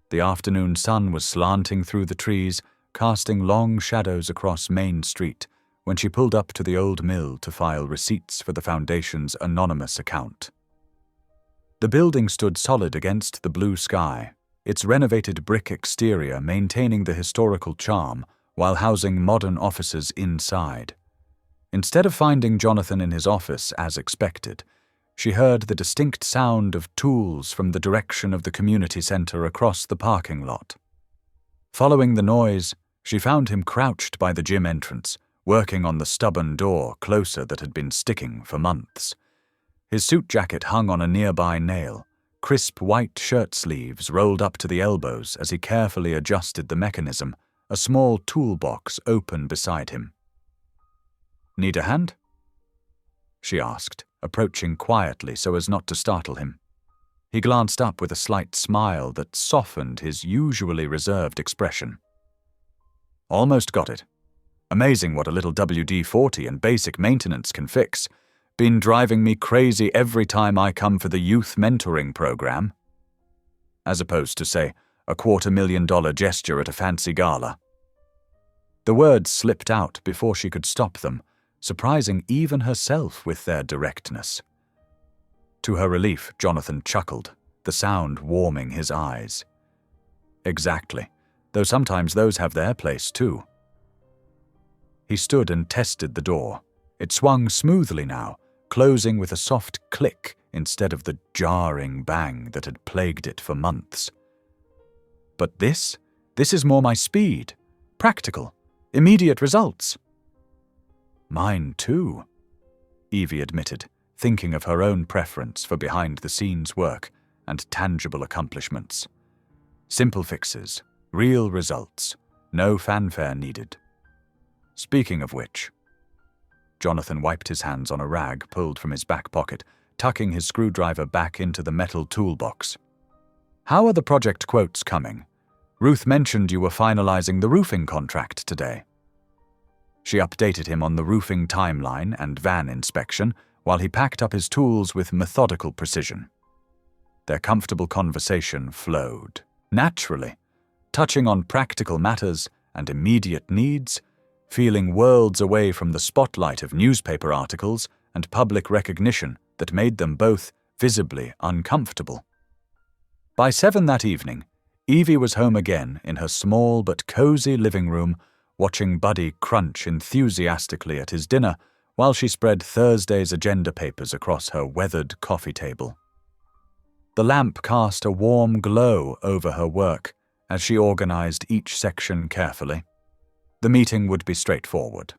The afternoon sun was slanting through the trees, casting long shadows across Main Street, when she pulled up to the old mill to file receipts for the Foundation's anonymous account. The building stood solid against the blue sky, its renovated brick exterior maintaining the historical charm while housing modern offices inside. Instead of finding Jonathan in his office as expected, she heard the distinct sound of tools from the direction of the community center across the parking lot. Following the noise, she found him crouched by the gym entrance, working on the stubborn door closer that had been sticking for months. His suit jacket hung on a nearby nail, crisp white shirt sleeves rolled up to the elbows as he carefully adjusted the mechanism, a small toolbox open beside him. "Need a hand?" she asked, approaching quietly so as not to startle him. He glanced up with a slight smile that softened his usually reserved expression. "Almost got it. Amazing what a little WD-40 and basic maintenance can fix. Been driving me crazy every time I come for the youth mentoring program." As opposed to, say, a $250,000 gesture at a fancy gala. The words slipped out before she could stop them, surprising even herself with their directness. To her relief, Jonathan chuckled, the sound warming his eyes. "Exactly, though sometimes those have their place too." He stood and tested the door. It swung smoothly now, closing with a soft click instead of the jarring bang that had plagued it for months. "But this is more my speed. Practical. Immediate results." "Mine too," Evie admitted, thinking of her own preference for behind-the-scenes work and tangible accomplishments. Simple fixes, real results, no fanfare needed. Speaking of which, Jonathan wiped his hands on a rag pulled from his back pocket, tucking his screwdriver back into the metal toolbox. "How are the project quotes coming? Ruth mentioned you were finalizing the roofing contract today." She updated him on the roofing timeline and van inspection while he packed up his tools with methodical precision. Their comfortable conversation flowed naturally, touching on practical matters and immediate needs, feeling worlds away from the spotlight of newspaper articles and public recognition that made them both visibly uncomfortable. By 7 that evening, Evie was home again in her small but cozy living room, watching Buddy crunch enthusiastically at his dinner while she spread Thursday's agenda papers across her weathered coffee table. The lamp cast a warm glow over her work as she organized each section carefully. The meeting would be straightforward.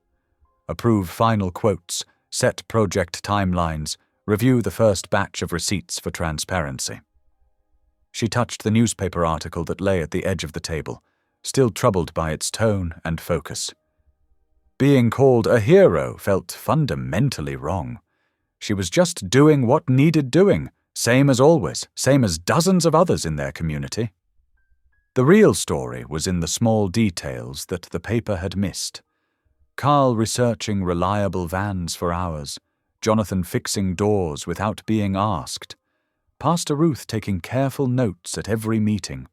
Approve final quotes, set project timelines, review the first batch of receipts for transparency. She touched the newspaper article that lay at the edge of the table, still troubled by its tone and focus. Being called a hero felt fundamentally wrong. She was just doing what needed doing, same as always, same as dozens of others in their community. The real story was in the small details that the paper had missed. Carl researching reliable vans for hours, Jonathan fixing doors without being asked, Pastor Ruth taking careful notes at every meeting,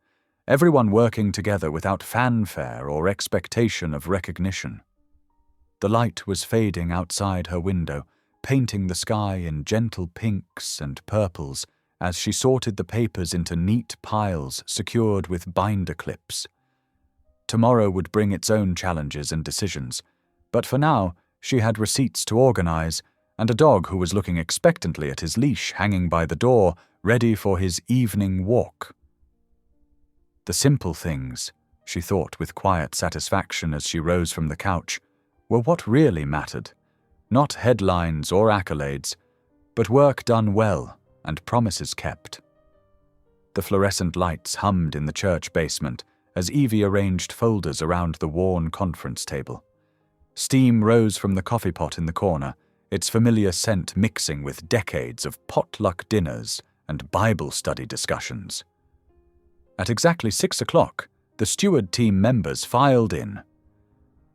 everyone working together without fanfare or expectation of recognition. The light was fading outside her window, painting the sky in gentle pinks and purples as she sorted the papers into neat piles secured with binder clips. Tomorrow would bring its own challenges and decisions, but for now she had receipts to organize and a dog who was looking expectantly at his leash hanging by the door, ready for his evening walk. The simple things, she thought with quiet satisfaction as she rose from the couch, were what really mattered, not headlines or accolades, but work done well and promises kept. The fluorescent lights hummed in the church basement as Evie arranged folders around the worn conference table. Steam rose from the coffee pot in the corner, its familiar scent mixing with decades of potluck dinners and Bible study discussions. At exactly 6 o'clock, the steward team members filed in.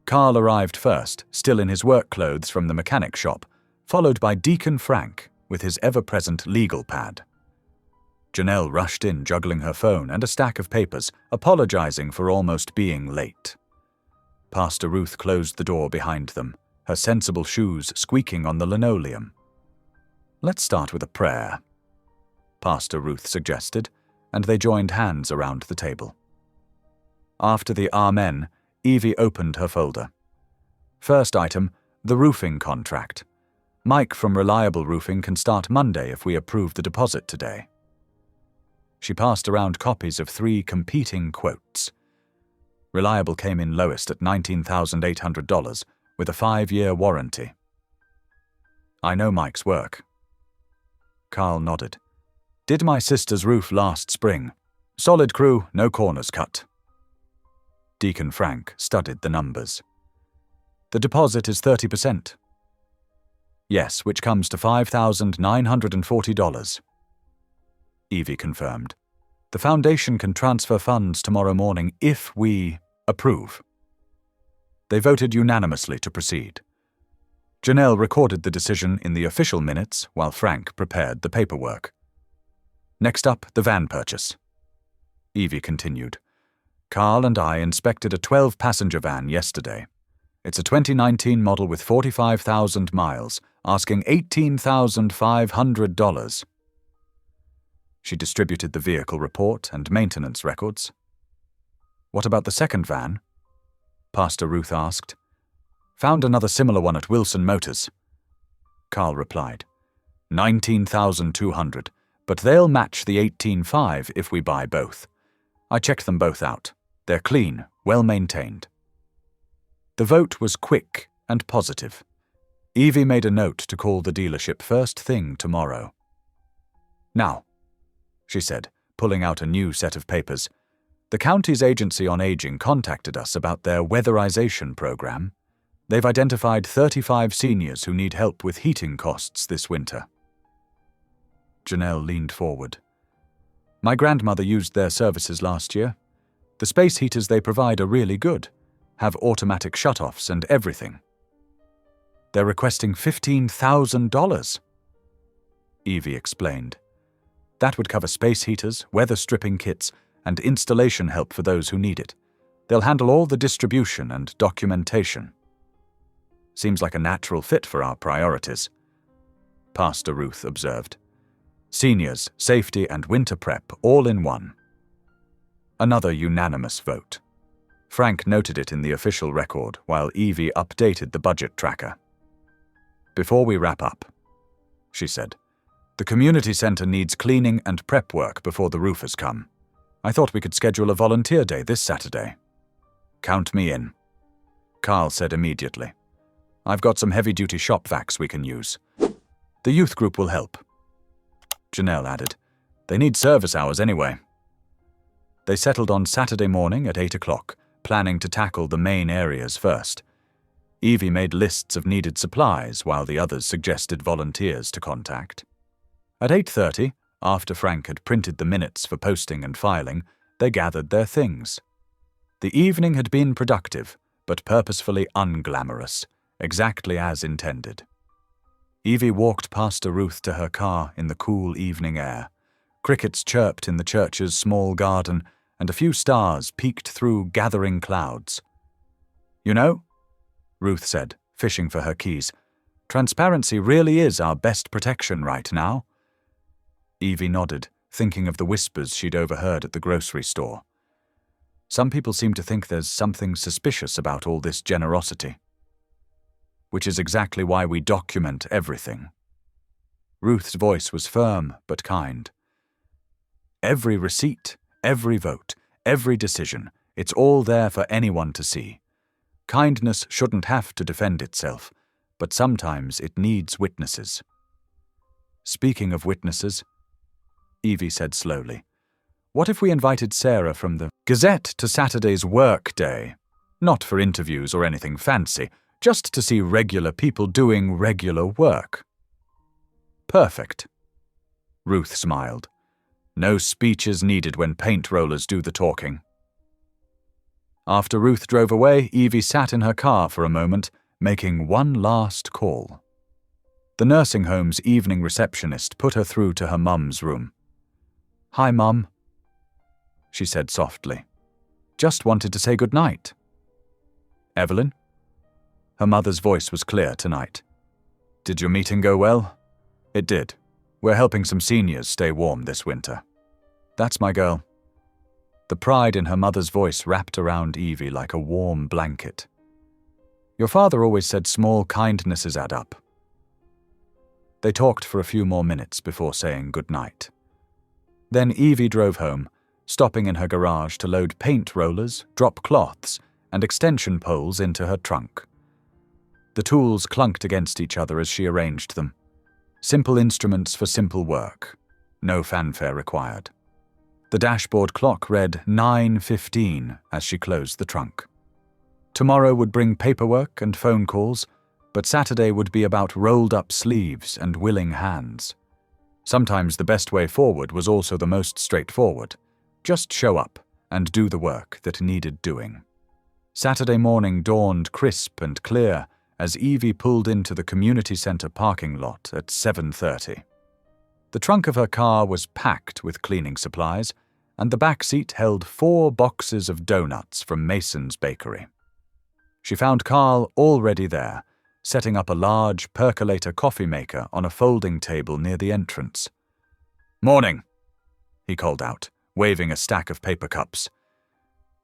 Carl arrived first, still in his work clothes from the mechanic shop, followed by Deacon Frank with his ever-present legal pad. Janelle rushed in, juggling her phone and a stack of papers, apologizing for almost being late. Pastor Ruth closed the door behind them, her sensible shoes squeaking on the linoleum. "Let's start with a prayer," Pastor Ruth suggested, and they joined hands around the table. After the Amen, Evie opened her folder. First item, the roofing contract. Mike from Reliable Roofing can start Monday if we approve the deposit today. She passed around copies of 3 competing quotes. Reliable came in lowest at $19,800 with a 5-year warranty. "I know Mike's work." Carl nodded. "Did my sister's roof last spring. Solid crew, no corners cut." Deacon Frank studied the numbers. "The deposit is 30%. "Yes, which comes to $5,940. Evie confirmed. "The foundation can transfer funds tomorrow morning if we approve." They voted unanimously to proceed. Janelle recorded the decision in the official minutes while Frank prepared the paperwork. "Next up, the van purchase." Evie continued. "Carl and I inspected a 12-passenger van yesterday. It's a 2019 model with 45,000 miles, asking $18,500. She distributed the vehicle report and maintenance records. "What about the second van?" Pastor Ruth asked. "Found another similar one at Wilson Motors." Carl replied. $19,200, but they'll match the $18,500 if we buy both. I checked them both out. They're clean, well-maintained." The vote was quick and positive. Evie made a note to call the dealership first thing tomorrow. "Now," she said, pulling out a new set of papers, "the county's Agency on Aging contacted us about their weatherization program. They've identified 35 seniors who need help with heating costs this winter." Janelle leaned forward. "My grandmother used their services last year. The space heaters they provide are really good, have automatic shutoffs and everything." "They're requesting $15,000. Evie explained. "That would cover space heaters, weather stripping kits, and installation help for those who need it. They'll handle all the distribution and documentation." "Seems like a natural fit for our priorities," Pastor Ruth observed. "Seniors, safety, and winter prep all in one." Another unanimous vote. Frank noted it in the official record while Evie updated the budget tracker. "Before we wrap up," she said, "the community center needs cleaning and prep work before the roofers come. I thought we could schedule a volunteer day this Saturday." "Count me in," Carl said immediately. "I've got some heavy-duty shop vacs we can use. The youth group will help." Janelle added, "They need service hours anyway. They settled on Saturday morning at 8 o'clock, planning to tackle the main areas first. Evie made lists of needed supplies while the others suggested volunteers to contact. At 8:30, after Frank had printed the minutes for posting and filing, they gathered their things. The evening had been productive, but purposefully unglamorous, exactly as intended. Evie walked past Ruth to her car in the cool evening air. Crickets chirped in the church's small garden, and a few stars peeked through gathering clouds. "You know," Ruth said, fishing for her keys, "transparency really is our best protection right now." Evie nodded, thinking of the whispers she'd overheard at the grocery store. Some people seem to think there's something suspicious about all this generosity. Which is exactly why we document everything. Ruth's voice was firm but kind. Every receipt, every vote, every decision, it's all there for anyone to see. Kindness shouldn't have to defend itself, but sometimes it needs witnesses. Speaking of witnesses, Evie said slowly, what if we invited Sarah from the Gazette to Saturday's work day? Not for interviews or anything fancy, just to see regular people doing regular work. Perfect. Ruth smiled. No speeches needed when paint rollers do the talking. After Ruth drove away, Evie sat in her car for a moment, making one last call. The nursing home's evening receptionist put her through to her mum's room. "Hi, Mum," she said softly. "Just wanted to say good night." "Evelyn?" Her mother's voice was clear tonight. "Did your meeting go well?" "It did. We're helping some seniors stay warm this winter." "That's my girl." The pride in her mother's voice wrapped around Evie like a warm blanket. "Your father always said small kindnesses add up." They talked for a few more minutes before saying good night. Then Evie drove home, stopping in her garage to load paint rollers, drop cloths, and extension poles into her trunk. The tools clunked against each other as she arranged them. Simple instruments for simple work. No fanfare required. The dashboard clock read 9:15 as she closed the trunk. Tomorrow would bring paperwork and phone calls, but Saturday would be about rolled-up sleeves and willing hands. Sometimes the best way forward was also the most straightforward. Just show up and do the work that needed doing. Saturday morning dawned crisp and clear as Evie pulled into the community center parking lot at 7:30. The trunk of her car was packed with cleaning supplies, and the back seat held 4 boxes of donuts from Mason's Bakery. She found Carl already there, setting up a large percolator coffee maker on a folding table near the entrance. "Morning," he called out, waving a stack of paper cups.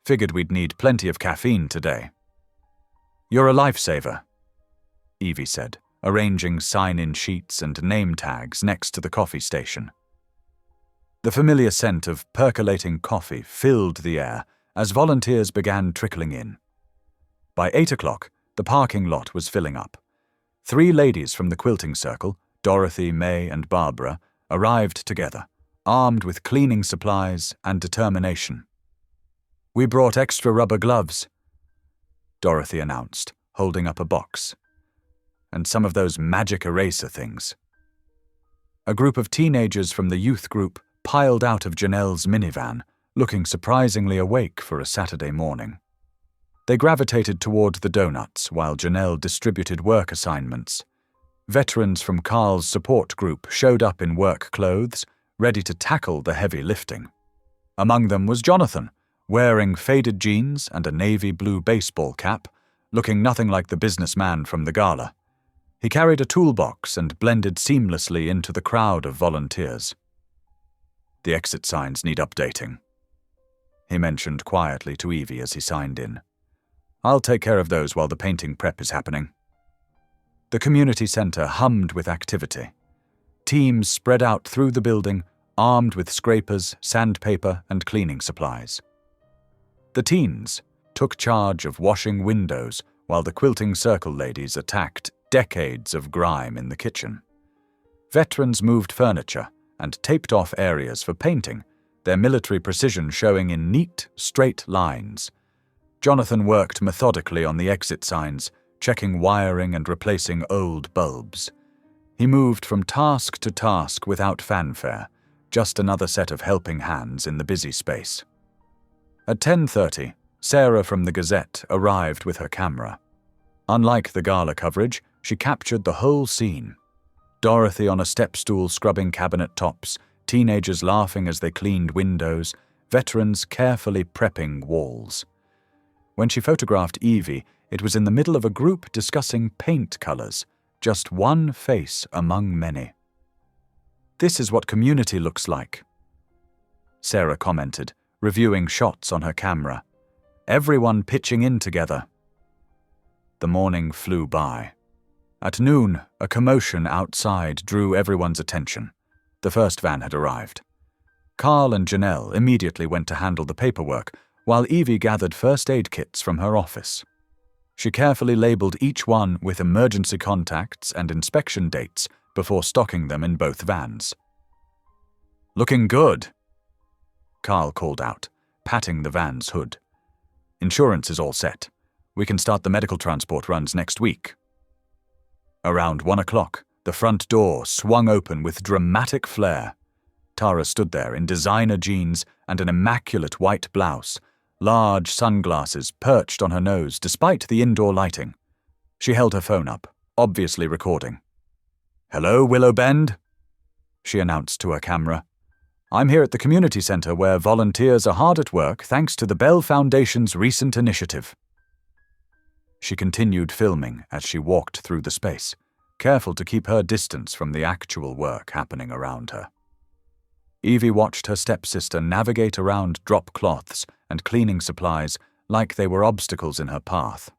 "Figured we'd need plenty of caffeine today." "You're a lifesaver," Evie said, arranging sign-in sheets and name tags next to the coffee station. The familiar scent of percolating coffee filled the air as volunteers began trickling in. By 8 o'clock, the parking lot was filling up. 3 ladies from the quilting circle, Dorothy, May, and Barbara, arrived together, armed with cleaning supplies and determination. "We brought extra rubber gloves," Dorothy announced, holding up a box. "And some of those magic eraser things." A group of teenagers from the youth group piled out of Janelle's minivan, looking surprisingly awake for a Saturday morning. They gravitated toward the donuts while Janelle distributed work assignments. Veterans from Carl's support group showed up in work clothes, ready to tackle the heavy lifting. Among them was Jonathan, wearing faded jeans and a navy blue baseball cap, looking nothing like the businessman from the gala. He carried a toolbox and blended seamlessly into the crowd of volunteers. "The exit signs need updating," he mentioned quietly to Evie as he signed in. "I'll take care of those while the painting prep is happening." The community center hummed with activity. Teams spread out through the building, armed with scrapers, sandpaper, and cleaning supplies. The teens took charge of washing windows while the quilting circle ladies attacked decades of grime in the kitchen. Veterans moved furniture and taped off areas for painting, their military precision showing in neat, straight lines. Jonathan worked methodically on the exit signs, checking wiring and replacing old bulbs. He moved from task to task without fanfare, just another set of helping hands in the busy space. At 10:30, Sarah from the Gazette arrived with her camera. Unlike the gala coverage, she captured the whole scene. Dorothy on a step stool scrubbing cabinet tops, teenagers laughing as they cleaned windows, veterans carefully prepping walls. When she photographed Evie, it was in the middle of a group discussing paint colors, just one face among many. "This is what community looks like," Sarah commented, reviewing shots on her camera. "Everyone pitching in together." The morning flew by. At noon, a commotion outside drew everyone's attention. The first van had arrived. Carl and Janelle immediately went to handle the paperwork, while Evie gathered first aid kits from her office. She carefully labeled each one with emergency contacts and inspection dates before stocking them in both vans. "Looking good," Carl called out, patting the van's hood. "Insurance is all set. We can start the medical transport runs next week." Around 1 o'clock, the front door swung open with dramatic flair. Tara stood there in designer jeans and an immaculate white blouse, large sunglasses perched on her nose despite the indoor lighting. She held her phone up, obviously recording. "Hello, Willow Bend," she announced to her camera. "I'm here at the community center where volunteers are hard at work thanks to the Bell Foundation's recent initiative." She continued filming as she walked through the space, careful to keep her distance from the actual work happening around her. Evie watched her stepsister navigate around drop cloths and cleaning supplies like they were obstacles in her path.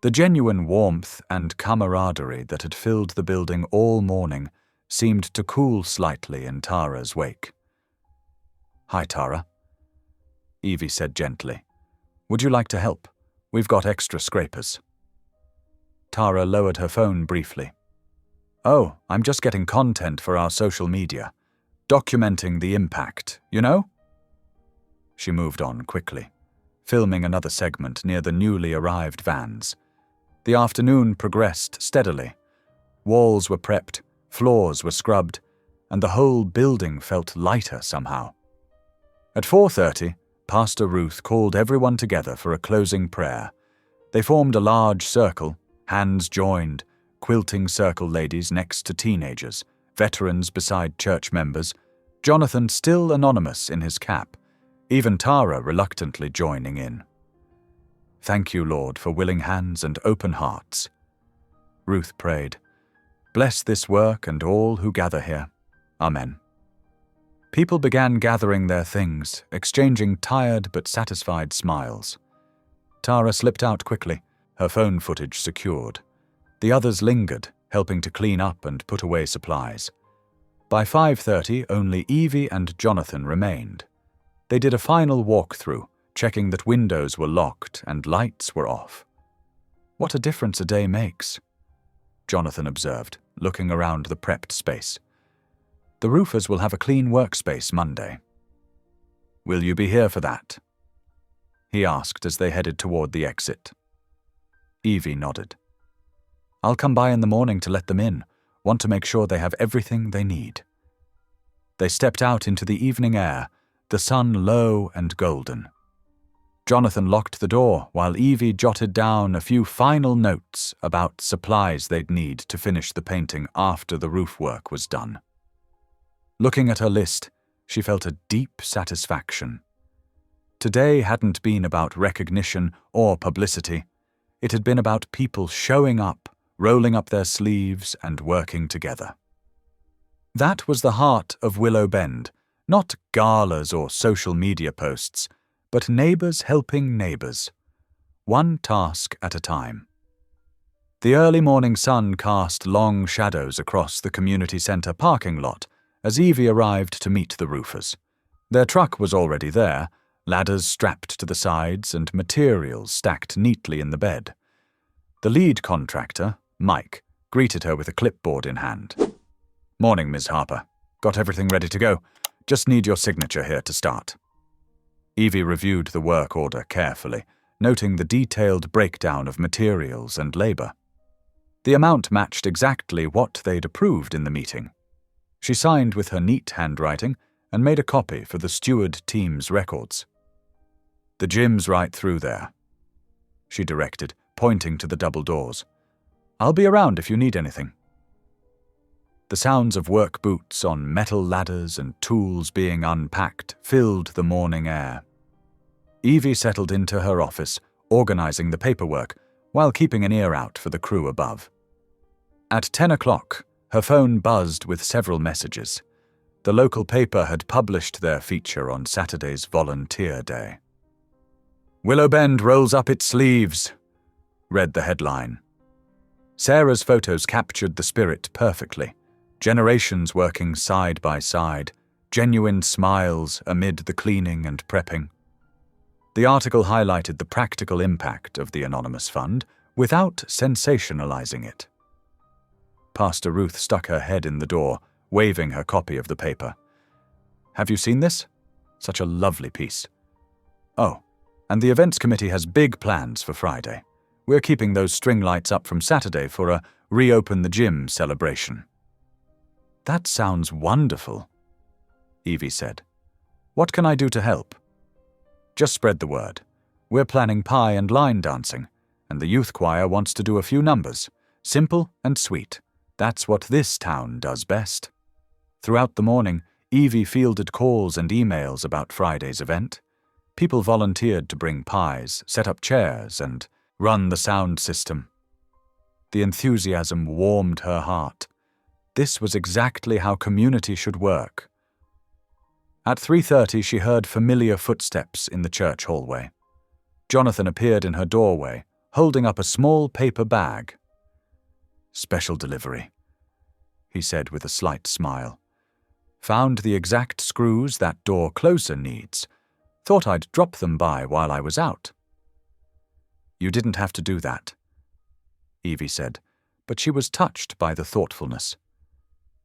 The genuine warmth and camaraderie that had filled the building all morning seemed to cool slightly in Tara's wake. "Hi, Tara," Evie said gently. "Would you like to help? We've got extra scrapers." Tara lowered her phone briefly. "Oh, I'm just getting content for our social media. Documenting the impact, you know?" She moved on quickly, filming another segment near the newly arrived vans. The afternoon progressed steadily. Walls were prepped, floors were scrubbed, and the whole building felt lighter somehow. At 4:30, Pastor Ruth called everyone together for a closing prayer. They formed a large circle, hands joined, quilting circle ladies next to teenagers, veterans beside church members, Jonathan still anonymous in his cap, even Tara reluctantly joining in. "Thank you, Lord, for willing hands and open hearts," Ruth prayed. "Bless this work and all who gather here. Amen." People began gathering their things, exchanging tired but satisfied smiles. Tara slipped out quickly, her phone footage secured. The others lingered, helping to clean up and put away supplies. By 5:30, only Evie and Jonathan remained. They did a final walkthrough, checking that windows were locked and lights were off. "What a difference a day makes," Jonathan observed, looking around the prepped space. "The roofers will have a clean workspace Monday." "Will you be here for that?" he asked as they headed toward the exit. Evie nodded. "I'll come by in the morning to let them in. Want to make sure they have everything they need." They stepped out into the evening air, the sun low and golden. Jonathan locked the door while Evie jotted down a few final notes about supplies they'd need to finish the painting after the roof work was done. Looking at her list, she felt a deep satisfaction. Today hadn't been about recognition or publicity. It had been about people showing up, rolling up their sleeves and working together. That was the heart of Willow Bend, not galas or social media posts, but neighbors helping neighbors, one task at a time. The early morning sun cast long shadows across the community center parking lot as Evie arrived to meet the roofers. Their truck was already there, ladders strapped to the sides and materials stacked neatly in the bed. The lead contractor, Mike, greeted her with a clipboard in hand. "Morning, Ms. Harper. Got everything ready to go. Just need your signature here to start." Evie reviewed the work order carefully, noting the detailed breakdown of materials and labor. The amount matched exactly what they'd approved in the meeting. She signed with her neat handwriting and made a copy for the steward team's records. "The gym's right through there," she directed, pointing to the double doors. "I'll be around if you need anything." The sounds of work boots on metal ladders and tools being unpacked filled the morning air. Evie settled into her office, organizing the paperwork while keeping an ear out for the crew above. At 10 o'clock, her phone buzzed with several messages. The local paper had published their feature on Saturday's Volunteer Day. "Willow Bend rolls up its sleeves," read the headline. Sarah's photos captured the spirit perfectly. Generations working side by side, genuine smiles amid the cleaning and prepping. The article highlighted the practical impact of the Anonymous Fund without sensationalizing it. Pastor Ruth stuck her head in the door, waving her copy of the paper. "Have you seen this? Such a lovely piece. Oh, and the events committee has big plans for Friday. We're keeping those string lights up from Saturday for a reopen the gym celebration." "That sounds wonderful," Evie said. "What can I do to help?" "Just spread the word. We're planning pie and line dancing, and the youth choir wants to do a few numbers. Simple and sweet. That's what this town does best." Throughout the morning, Evie fielded calls and emails about Friday's event. People volunteered to bring pies, set up chairs, and run the sound system. The enthusiasm warmed her heart. This was exactly how community should work. At 3:30, she heard familiar footsteps in the church hallway. Jonathan appeared in her doorway, holding up a small paper bag. "Special delivery," he said with a slight smile. "Found the exact screws that door closer needs. Thought I'd drop them by while I was out." "You didn't have to do that," Evie said, but she was touched by the thoughtfulness.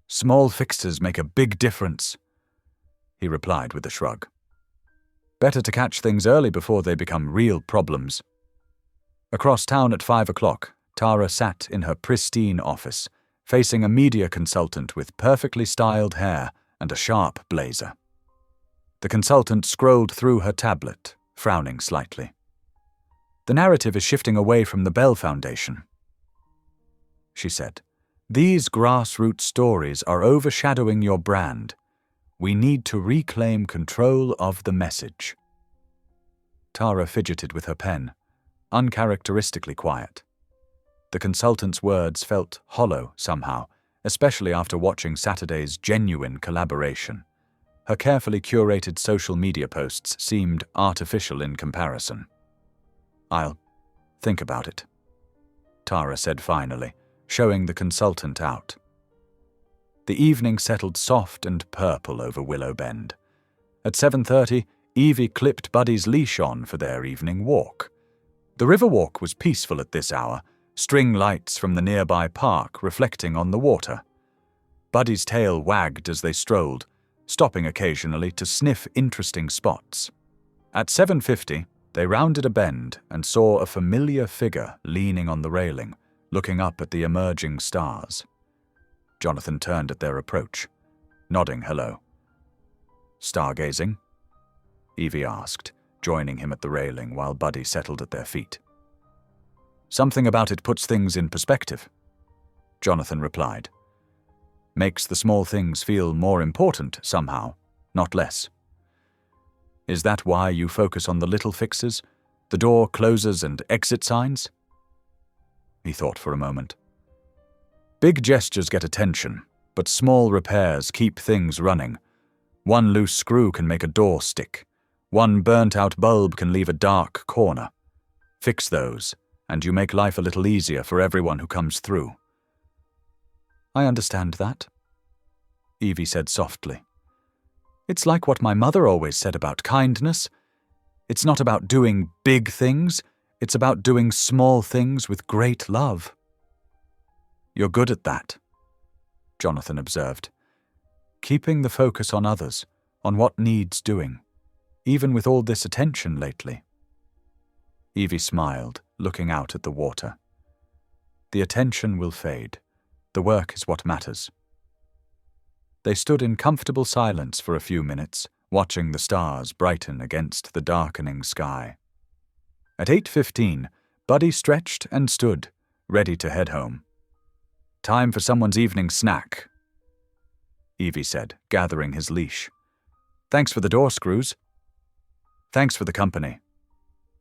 "Small fixes make a big difference," he replied with a shrug. "Better to catch things early before they become real problems." Across town at 5 o'clock, Tara sat in her pristine office, facing a media consultant with perfectly styled hair and a sharp blazer. The consultant scrolled through her tablet, frowning slightly. "The narrative is shifting away from the Bell Foundation," she said. "These grassroots stories are overshadowing your brand. We need to reclaim control of the message." Tara fidgeted with her pen, uncharacteristically quiet. The consultant's words felt hollow somehow, especially after watching Saturday's genuine collaboration. Her carefully curated social media posts seemed artificial in comparison. "I'll think about it," Tara said finally, showing the consultant out. The evening settled soft and purple over Willow Bend. At 7:30, Evie clipped Buddy's leash on for their evening walk. The Riverwalk was peaceful at this hour, string lights from the nearby park reflecting on the water. Buddy's tail wagged as they strolled, stopping occasionally to sniff interesting spots. At 7:50, they rounded a bend and saw a familiar figure leaning on the railing, looking up at the emerging stars. Jonathan turned at their approach, nodding hello. "Stargazing?" Evie asked, joining him at the railing while Buddy settled at their feet. "Something about it puts things in perspective," Jonathan replied. "Makes the small things feel more important somehow, not less. Is that why you focus on the little fixes, the door closers and exit signs?" He thought for a moment. "Big gestures get attention, but small repairs keep things running. One loose screw can make a door stick. One burnt-out bulb can leave a dark corner. Fix those, and you make life a little easier for everyone who comes through." "I understand that," Evie said softly. "It's like what my mother always said about kindness. It's not about doing big things, it's about doing small things with great love." "You're good at that," Jonathan observed. "Keeping the focus on others, on what needs doing, even with all this attention lately. Evie smiled, looking out at the water. The attention will fade. The work is what matters. They stood in comfortable silence for a few minutes, watching the stars brighten against the darkening sky. At 8:15, Buddy stretched and stood, ready to head home. "Time for someone's evening snack," Evie said, gathering his leash. "Thanks for the door screws." "Thanks for the company,"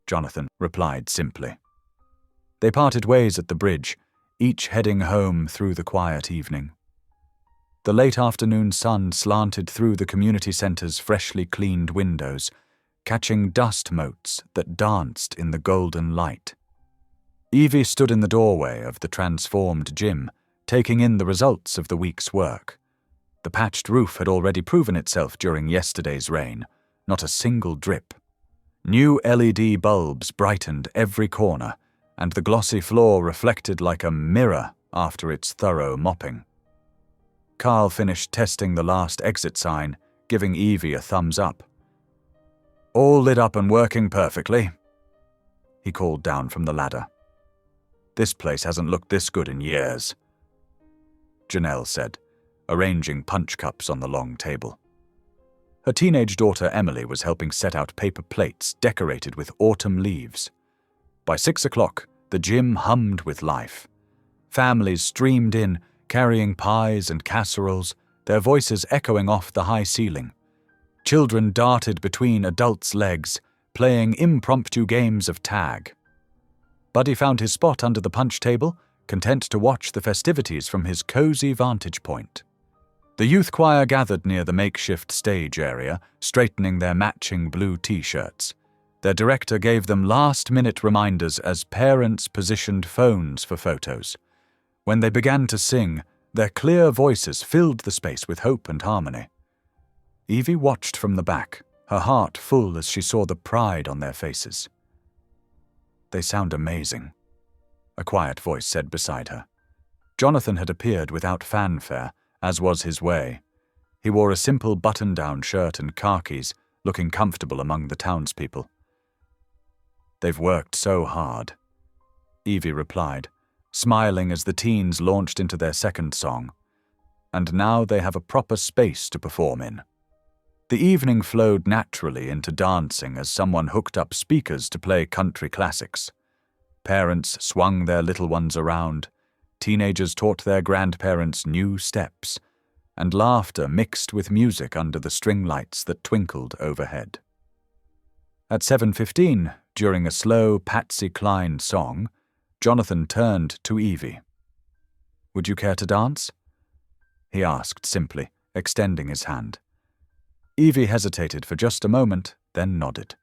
Jonathan replied simply. They parted ways at the bridge, each heading home through the quiet evening. The late afternoon sun slanted through the community center's freshly cleaned windows, catching dust motes that danced in the golden light. Evie stood in the doorway of the transformed gym, taking in the results of the week's work. The patched roof had already proven itself during yesterday's rain, not a single drip. New LED bulbs brightened every corner, and the glossy floor reflected like a mirror after its thorough mopping. Carl finished testing the last exit sign, giving Evie a thumbs up. "All lit up and working perfectly," he called down from the ladder. "This place hasn't looked this good in years," Janelle said, arranging punch cups on the long table. Her teenage daughter Emily was helping set out paper plates decorated with autumn leaves. By 6 o'clock, the gym hummed with life. Families streamed in, carrying pies and casseroles, their voices echoing off the high ceiling. Children darted between adults' legs, playing impromptu games of tag. Buddy found his spot under the punch table, content to watch the festivities from his cozy vantage point. The youth choir gathered near the makeshift stage area, straightening their matching blue t-shirts. Their director gave them last-minute reminders as parents positioned phones for photos. When they began to sing, their clear voices filled the space with hope and harmony. Evie watched from the back, her heart full as she saw the pride on their faces. "They sound amazing," a quiet voice said beside her. Jonathan had appeared without fanfare, as was his way. He wore a simple button-down shirt and khakis, looking comfortable among the townspeople. "They've worked so hard," Evie replied, smiling as the teens launched into their second song. "And now they have a proper space to perform in." The evening flowed naturally into dancing as someone hooked up speakers to play country classics. Parents swung their little ones around, teenagers taught their grandparents new steps, and laughter mixed with music under the string lights that twinkled overhead. At 7:15, during a slow Patsy Cline song, Jonathan turned to Evie. "Would you care to dance?" he asked simply, extending his hand. Evie hesitated for just a moment, then nodded.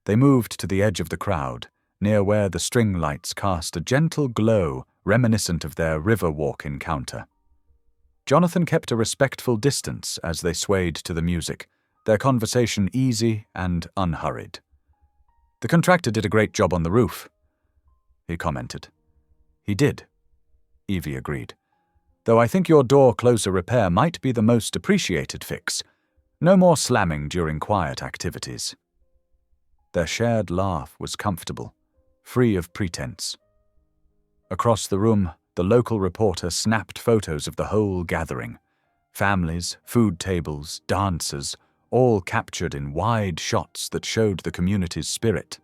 They moved to the edge of the crowd, near where the string lights cast a gentle glow reminiscent of their Riverwalk encounter. Jonathan kept a respectful distance as they swayed to the music, their conversation easy and unhurried. "The contractor did a great job on the roof," he commented. "He did," Evie agreed. "Though I think your door closer repair might be the most appreciated fix. No more slamming during quiet activities." Their shared laugh was comfortable, free of pretense. Across the room, the local reporter snapped photos of the whole gathering. Families, food tables, dancers, all captured in wide shots that showed the community's spirit.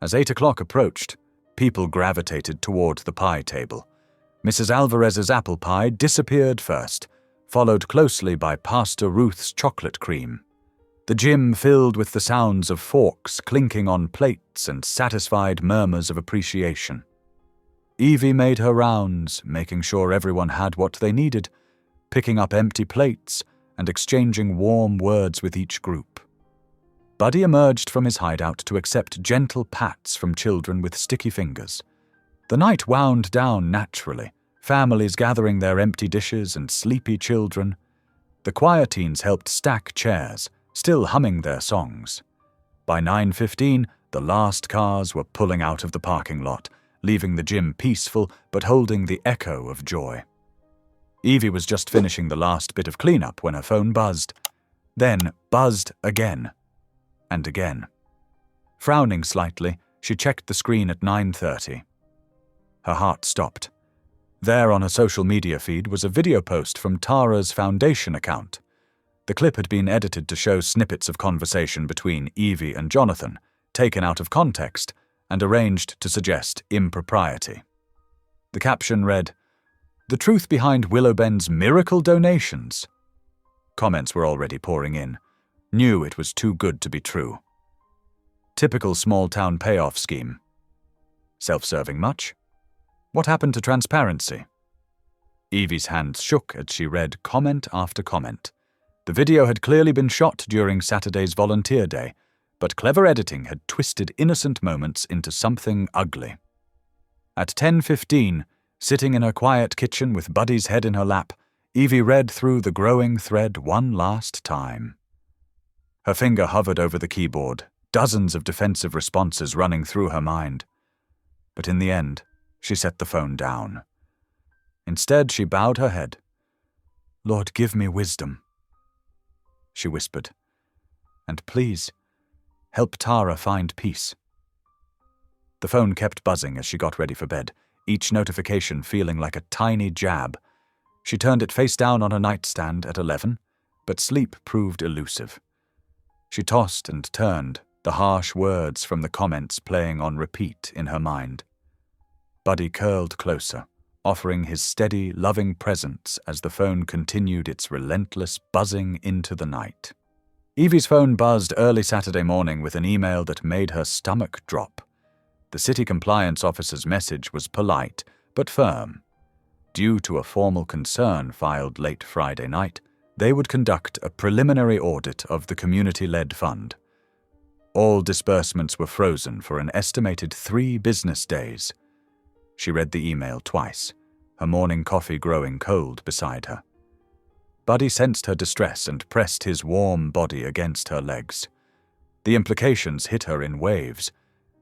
As 8 o'clock approached, people gravitated toward the pie table. Mrs. Alvarez's apple pie disappeared first, followed closely by Pastor Ruth's chocolate cream. The gym filled with the sounds of forks clinking on plates and satisfied murmurs of appreciation. Evie made her rounds, making sure everyone had what they needed, picking up empty plates and exchanging warm words with each group. Buddy emerged from his hideout to accept gentle pats from children with sticky fingers. The night wound down naturally, families gathering their empty dishes and sleepy children. The choir teens helped stack chairs, still humming their songs. By 9:15, the last cars were pulling out of the parking lot, leaving the gym peaceful but holding the echo of joy. Evie was just finishing the last bit of cleanup when her phone buzzed. then buzzed again and again. Frowning slightly, she checked the screen at 9:30. Her heart stopped. There on her social media feed was a video post from Tara's foundation account. The clip had been edited to show snippets of conversation between Evie and Jonathan, taken out of context and arranged to suggest impropriety. The caption read, "The truth behind Willowbend's miracle donations." Comments were already pouring in. Knew it was too good to be true. Typical small-town payoff scheme. Self-serving much? What happened to transparency? Evie's hands shook as she read comment after comment. The video had clearly been shot during Saturday's volunteer day, but clever editing had twisted innocent moments into something ugly. At 10:15, sitting in her quiet kitchen with Buddy's head in her lap, Evie read through the growing thread one last time. Her finger hovered over the keyboard, dozens of defensive responses running through her mind. But in the end, she set the phone down. Instead, she bowed her head. "Lord, give me wisdom," she whispered. "And please, help Tara find peace." The phone kept buzzing as she got ready for bed, each notification feeling like a tiny jab. She turned it face down on her nightstand at 11, but sleep proved elusive. She tossed and turned, the harsh words from the comments playing on repeat in her mind. Buddy curled closer, offering his steady, loving presence as the phone continued its relentless buzzing into the night. Evie's phone buzzed early Saturday morning with an email that made her stomach drop. The city compliance officer's message was polite, but firm. Due to a formal concern filed late Friday night, they would conduct a preliminary audit of the community-led fund. All disbursements were frozen for an estimated 3 business days. She read the email twice, her morning coffee growing cold beside her. Buddy sensed her distress and pressed his warm body against her legs. The implications hit her in waves.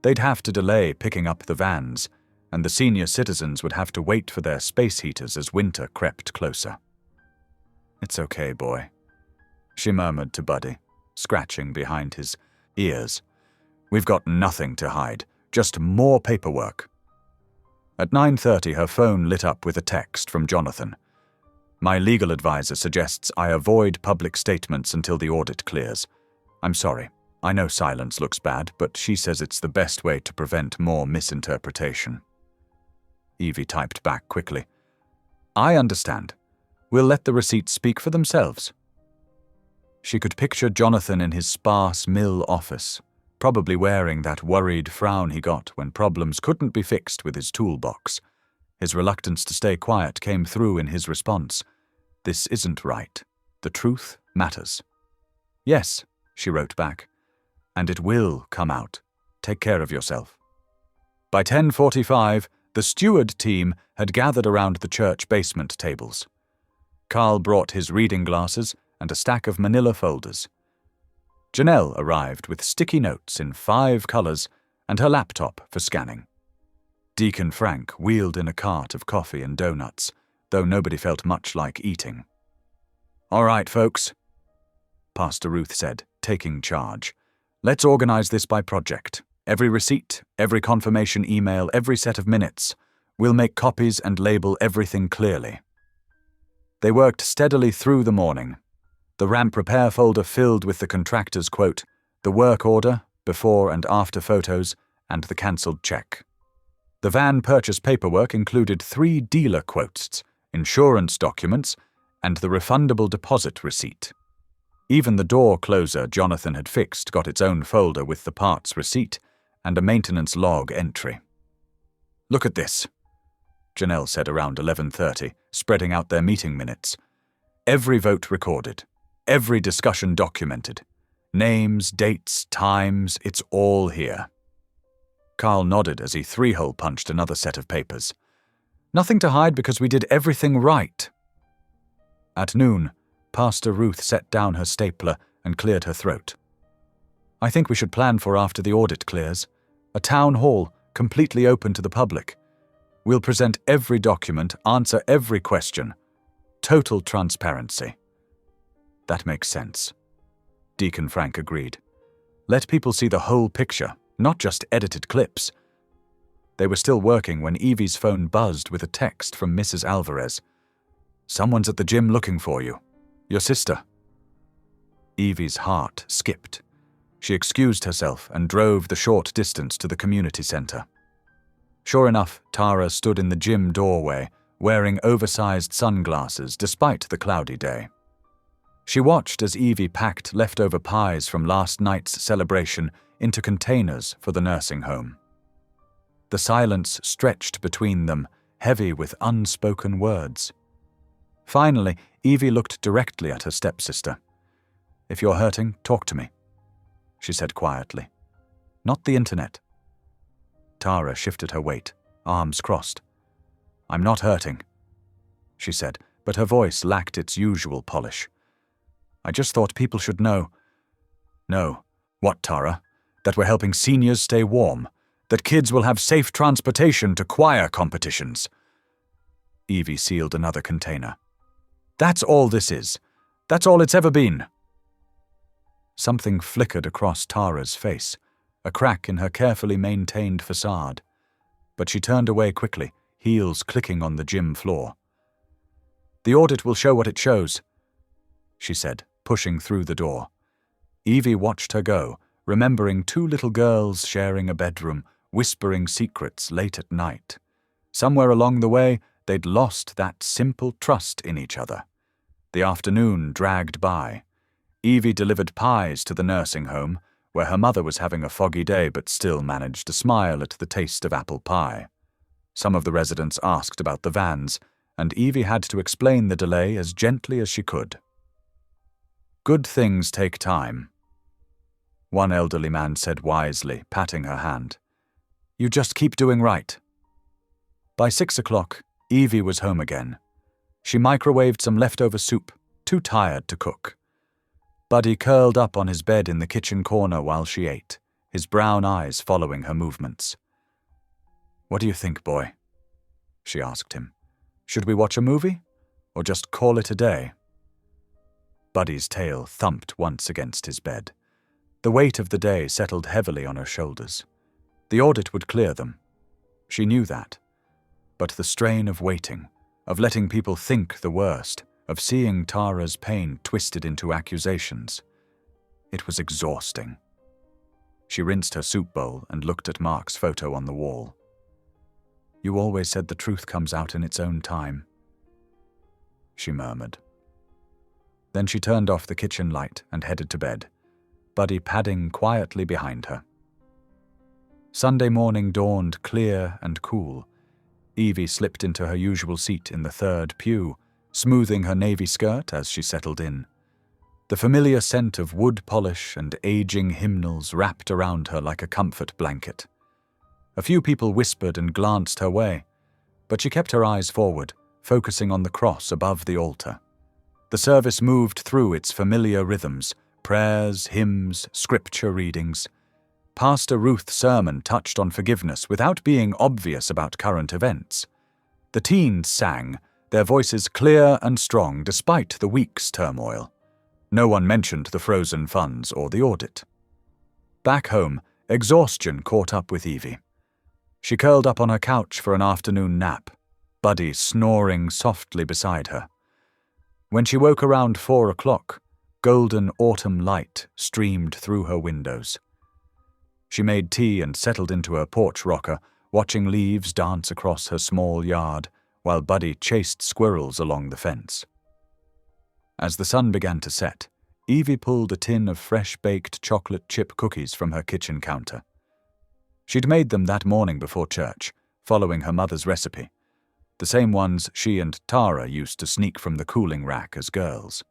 They'd have to delay picking up the vans, and the senior citizens would have to wait for their space heaters as winter crept closer. "It's okay, boy," she murmured to Buddy, scratching behind his ears. "We've got nothing to hide, just more paperwork." At 9:30, her phone lit up with a text from Jonathan. "My legal advisor suggests I avoid public statements until the audit clears. I'm sorry. I know silence looks bad, but she says it's the best way to prevent more misinterpretation." Evie typed back quickly. "I understand. We'll let the receipts speak for themselves." She could picture Jonathan in his sparse mill office, probably wearing that worried frown he got when problems couldn't be fixed with his toolbox. His reluctance to stay quiet came through in his response. "This isn't right. The truth matters." "Yes," she wrote back, "and it will come out. Take care of yourself." By 10:45, the steward team had gathered around the church basement tables. Carl brought his reading glasses and a stack of manila folders. Janelle arrived with sticky notes in 5 colors and her laptop for scanning. Deacon Frank wheeled in a cart of coffee and donuts, though nobody felt much like eating. "All right, folks," Pastor Ruth said, taking charge. "Let's organize this by project. Every receipt, every confirmation email, every set of minutes. We'll make copies and label everything clearly." They worked steadily through the morning. The ramp repair folder filled with the contractor's quote, the work order, before and after photos, and the cancelled check. The van purchase paperwork included 3 dealer quotes, insurance documents, and the refundable deposit receipt. Even the door closer Jonathan had fixed got its own folder with the parts receipt and a maintenance log entry. "Look at this," Janelle said around 11:30, spreading out their meeting minutes. "Every vote recorded. Every discussion documented. Names, dates, times, it's all here." Carl nodded as he 3-hole punched another set of papers. "Nothing to hide because we did everything right." At noon, Pastor Ruth set down her stapler and cleared her throat. "I think we should plan for after the audit clears. A town hall, completely open to the public. We'll present every document, answer every question. Total transparency." "That makes sense," Deacon Frank agreed. Let people see the whole picture, not just edited clips. They were still working when Evie's phone buzzed with a text from Mrs. Alvarez. Someone's at the gym looking for you. Your sister. Evie's heart skipped. She excused herself and drove the short distance to the community center. Sure enough, Tara stood in the gym doorway, wearing oversized sunglasses despite the cloudy day. She watched as Evie packed leftover pies from last night's celebration into containers for the nursing home. The silence stretched between them, heavy with unspoken words. Finally, Evie looked directly at her stepsister. If you're hurting, talk to me, she said quietly. Not the internet. Tara shifted her weight, arms crossed. I'm not hurting, she said, but her voice lacked its usual polish. I just thought people should know. No. What, Tara? That we're helping seniors stay warm? That kids will have safe transportation to choir competitions? Evie sealed another container. That's all this is. That's all it's ever been. Something flickered across Tara's face, a crack in her carefully maintained facade. But she turned away quickly, heels clicking on the gym floor. The audit will show what it shows, she said, pushing through the door. Evie watched her go, remembering two little girls sharing a bedroom, whispering secrets late at night. Somewhere along the way, they'd lost that simple trust in each other. The afternoon dragged by. Evie delivered pies to the nursing home, where her mother was having a foggy day but still managed to smile at the taste of apple pie. Some of the residents asked about the vans, and Evie had to explain the delay as gently as she could. Good things take time, one elderly man said wisely, patting her hand. You just keep doing right. By 6 o'clock, Evie was home again. She microwaved some leftover soup, too tired to cook. Buddy curled up on his bed in the kitchen corner while she ate, his brown eyes following her movements. What do you think, boy? She asked him. Should we watch a movie? Or just call it a day? Buddy's tail thumped once against his bed. The weight of the day settled heavily on her shoulders. The audit would clear them. She knew that. But the strain of waiting, of letting people think the worst, of seeing Tara's pain twisted into accusations, it was exhausting. She rinsed her soup bowl and looked at Mark's photo on the wall. You always said the truth comes out in its own time, she murmured. Then she turned off the kitchen light and headed to bed, Buddy padding quietly behind her. Sunday morning dawned clear and cool. Evie slipped into her usual seat in the third pew, smoothing her navy skirt as she settled in. The familiar scent of wood polish and aging hymnals wrapped around her like a comfort blanket. A few people whispered and glanced her way, but she kept her eyes forward, focusing on the cross above the altar. The service moved through its familiar rhythms, prayers, hymns, scripture readings. Pastor Ruth's sermon touched on forgiveness without being obvious about current events. The teens sang, their voices clear and strong despite the week's turmoil. No one mentioned the frozen funds or the audit. Back home, exhaustion caught up with Evie. She curled up on her couch for an afternoon nap, Buddy snoring softly beside her. When she woke around 4 o'clock, golden autumn light streamed through her windows. She made tea and settled into her porch rocker, watching leaves dance across her small yard, while Buddy chased squirrels along the fence. As the sun began to set, Evie pulled a tin of fresh-baked chocolate chip cookies from her kitchen counter. She'd made them that morning before church, following her mother's recipe, the same ones she and Tara used to sneak from the cooling rack as girls.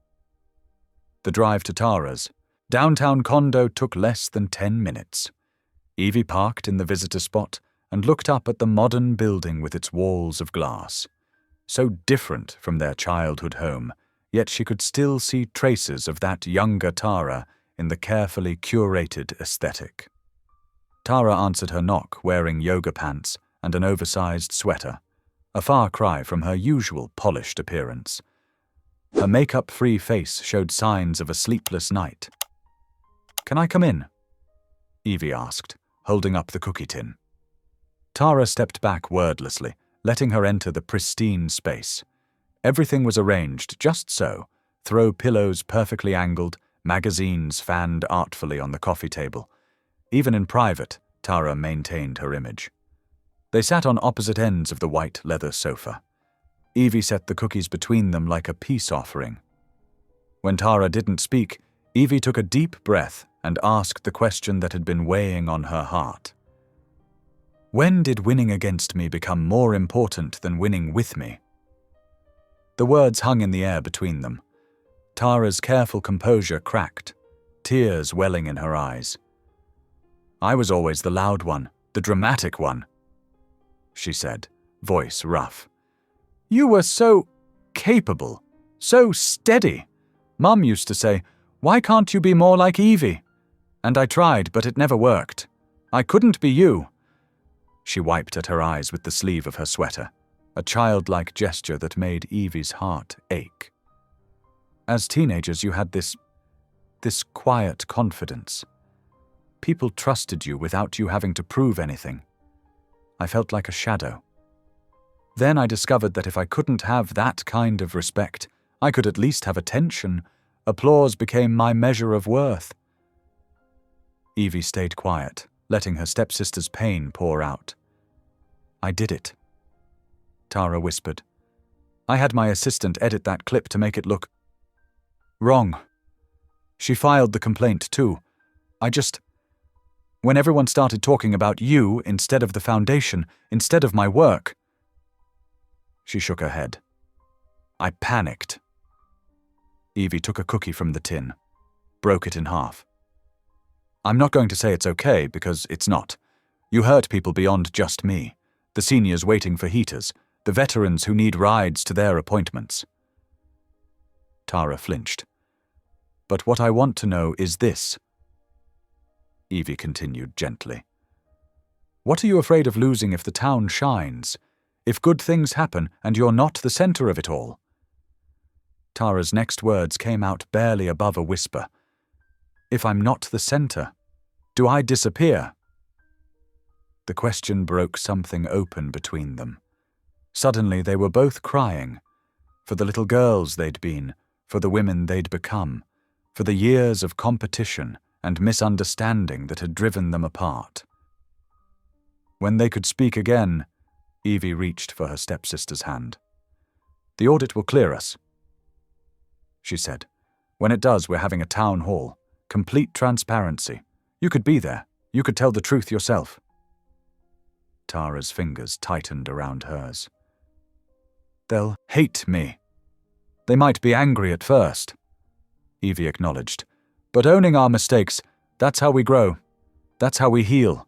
The drive to Tara's downtown condo took less than 10 minutes. Evie parked in the visitor spot and looked up at the modern building with its walls of glass. So different from their childhood home, yet she could still see traces of that younger Tara in the carefully curated aesthetic. Tara answered her knock wearing yoga pants and an oversized sweater, a far cry from her usual polished appearance. Her makeup-free face showed signs of a sleepless night. "Can I come in?" Evie asked, holding up the cookie tin. Tara stepped back wordlessly, letting her enter the pristine space. Everything was arranged just so, throw pillows perfectly angled, magazines fanned artfully on the coffee table. Even in private, Tara maintained her image. They sat on opposite ends of the white leather sofa. Evie set the cookies between them like a peace offering. When Tara didn't speak, Evie took a deep breath and asked the question that had been weighing on her heart. When did winning against me become more important than winning with me? The words hung in the air between them. Tara's careful composure cracked, tears welling in her eyes. "I was always the loud one, the dramatic one," she said, voice rough. "You were so capable, so steady. Mum used to say, 'Why can't you be more like Evie?' And I tried, but it never worked. I couldn't be you." She wiped at her eyes with the sleeve of her sweater, a childlike gesture that made Evie's heart ache. "As teenagers, you had this quiet confidence. People trusted you without you having to prove anything. I felt like a shadow. Then I discovered that if I couldn't have that kind of respect, I could at least have attention. Applause became my measure of worth." Evie stayed quiet, letting her stepsister's pain pour out. "I did it," Tara whispered. "I had my assistant edit that clip to make it look wrong. She filed the complaint too. When everyone started talking about you instead of the foundation, instead of my work." She shook her head. "I panicked." Evie took a cookie from the tin, broke it in half. "I'm not going to say it's okay, because it's not. You hurt people beyond just me. The seniors waiting for heaters, the veterans who need rides to their appointments." Tara flinched. "But what I want to know is this," Evie continued gently. "What are you afraid of losing if the town shines? If good things happen and you're not the center of it all?" Tara's next words came out barely above a whisper. "If I'm not the center, do I disappear?" The question broke something open between them. Suddenly they were both crying, for the little girls they'd been, for the women they'd become, for the years of competition and misunderstanding that had driven them apart. When they could speak again, Evie reached for her stepsister's hand. "The audit will clear us," she said. "When it does, we're having a town hall. Complete transparency. You could be there. You could tell the truth yourself." Tara's fingers tightened around hers. "They'll hate me. They might be angry at first," Evie acknowledged. "But owning our mistakes, that's how we grow. That's how we heal."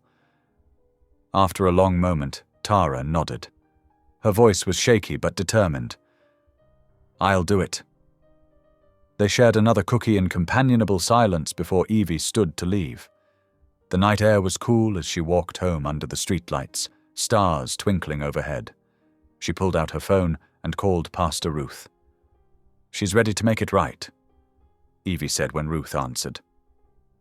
After a long moment, Tara nodded. Her voice was shaky but determined. "I'll do it." They shared another cookie in companionable silence before Evie stood to leave. The night air was cool as she walked home under the streetlights, stars twinkling overhead. She pulled out her phone and called Pastor Ruth. "She's ready to make it right," Evie said when Ruth answered.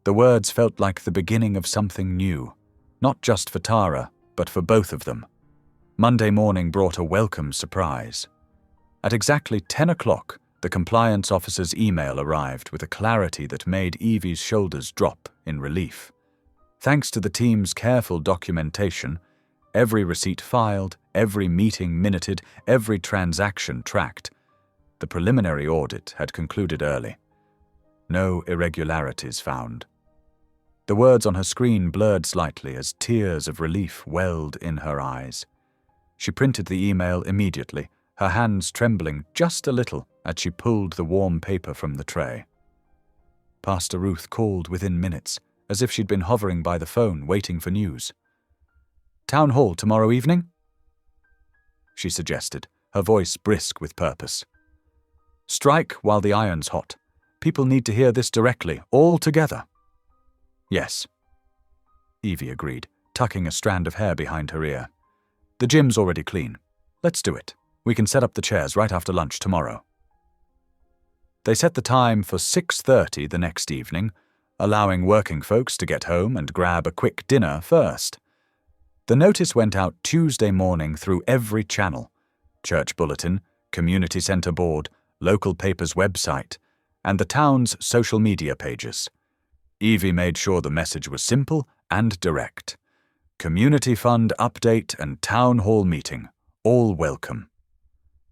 The words felt like the beginning of something new, not just for Tara, but for both of them. Monday morning brought a welcome surprise. At exactly 10 o'clock, the compliance officer's email arrived with a clarity that made Evie's shoulders drop in relief. Thanks to the team's careful documentation, every receipt filed, every meeting minuted, every transaction tracked, the preliminary audit had concluded early. No irregularities found. The words on her screen blurred slightly as tears of relief welled in her eyes. She printed the email immediately, her hands trembling just a little as she pulled the warm paper from the tray. Pastor Ruth called within minutes, as if she'd been hovering by the phone waiting for news. "Town hall tomorrow evening?" she suggested, her voice brisk with purpose. "Strike while the iron's hot. People need to hear this directly, all together." "Yes," Evie agreed, tucking a strand of hair behind her ear. "The gym's already clean. Let's do it. We can set up the chairs right after lunch tomorrow." They set the time for 6:30 the next evening, allowing working folks to get home and grab a quick dinner first. The notice went out Tuesday morning through every channel: church bulletin, community center board, local paper's website, and the town's social media pages. Evie made sure the message was simple and direct. Community fund update and town hall meeting, all welcome.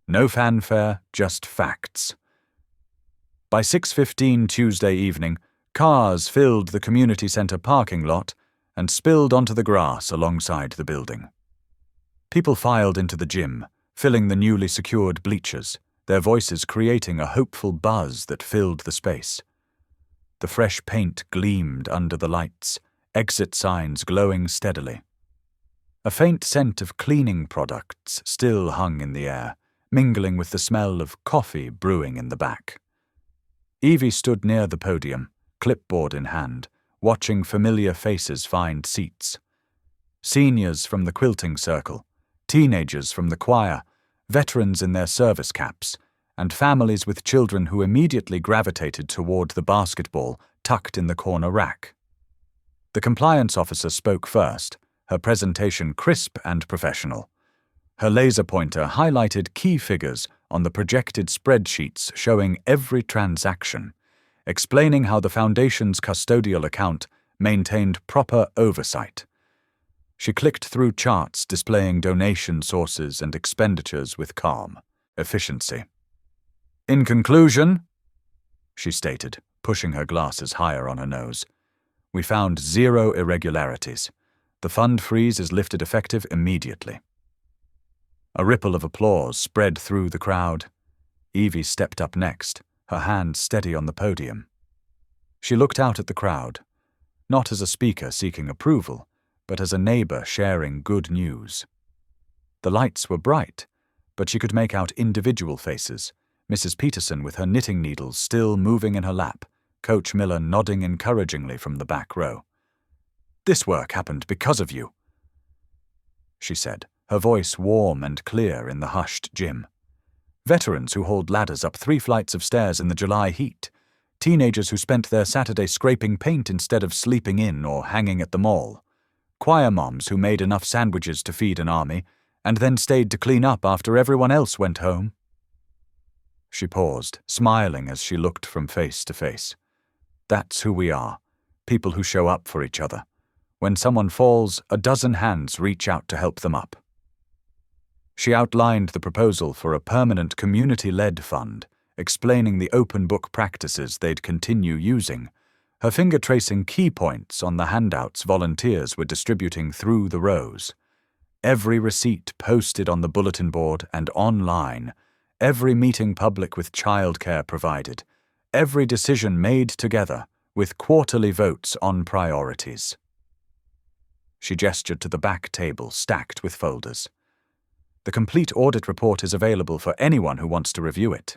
No fanfare, just facts. By 6:15 Tuesday evening, cars filled the community center parking lot and spilled onto the grass alongside the building. People filed into the gym, filling the newly secured bleachers, their voices creating a hopeful buzz that filled the space. The fresh paint gleamed under the lights, exit signs glowing steadily. A faint scent of cleaning products still hung in the air, mingling with the smell of coffee brewing in the back. Evie stood near the podium, clipboard in hand, watching familiar faces find seats. Seniors from the quilting circle, teenagers from the choir, veterans in their service caps, and families with children who immediately gravitated toward the basketball tucked in the corner rack. The compliance officer spoke first, her presentation crisp and professional. Her laser pointer highlighted key figures on the projected spreadsheets showing every transaction, explaining how the Foundation's custodial account maintained proper oversight. She clicked through charts displaying donation sources and expenditures with calm efficiency. "In conclusion," she stated, pushing her glasses higher on her nose, "we found 0 irregularities. The fund freeze is lifted effective immediately." A ripple of applause spread through the crowd. Evie stepped up next, her hand steady on the podium. She looked out at the crowd, not as a speaker seeking approval, but as a neighbor sharing good news. The lights were bright, but she could make out individual faces: Mrs. Peterson with her knitting needles still moving in her lap, Coach Miller nodding encouragingly from the back row. "This work happened because of you," she said, her voice warm and clear in the hushed gym. Veterans who hauled ladders up 3 flights of stairs in the July heat, teenagers who spent their Saturday scraping paint instead of sleeping in or hanging at the mall, choir moms who made enough sandwiches to feed an army and then stayed to clean up after everyone else went home. She paused, smiling as she looked from face to face. That's who we are, people who show up for each other. When someone falls, a dozen hands reach out to help them up. She outlined the proposal for a permanent community-led fund, explaining the open book practices they'd continue using, her finger tracing key points on the handouts volunteers were distributing through the rows. Every receipt posted on the bulletin board and online, every meeting public with childcare provided, every decision made together with quarterly votes on priorities. She gestured to the back table stacked with folders. The complete audit report is available for anyone who wants to review it.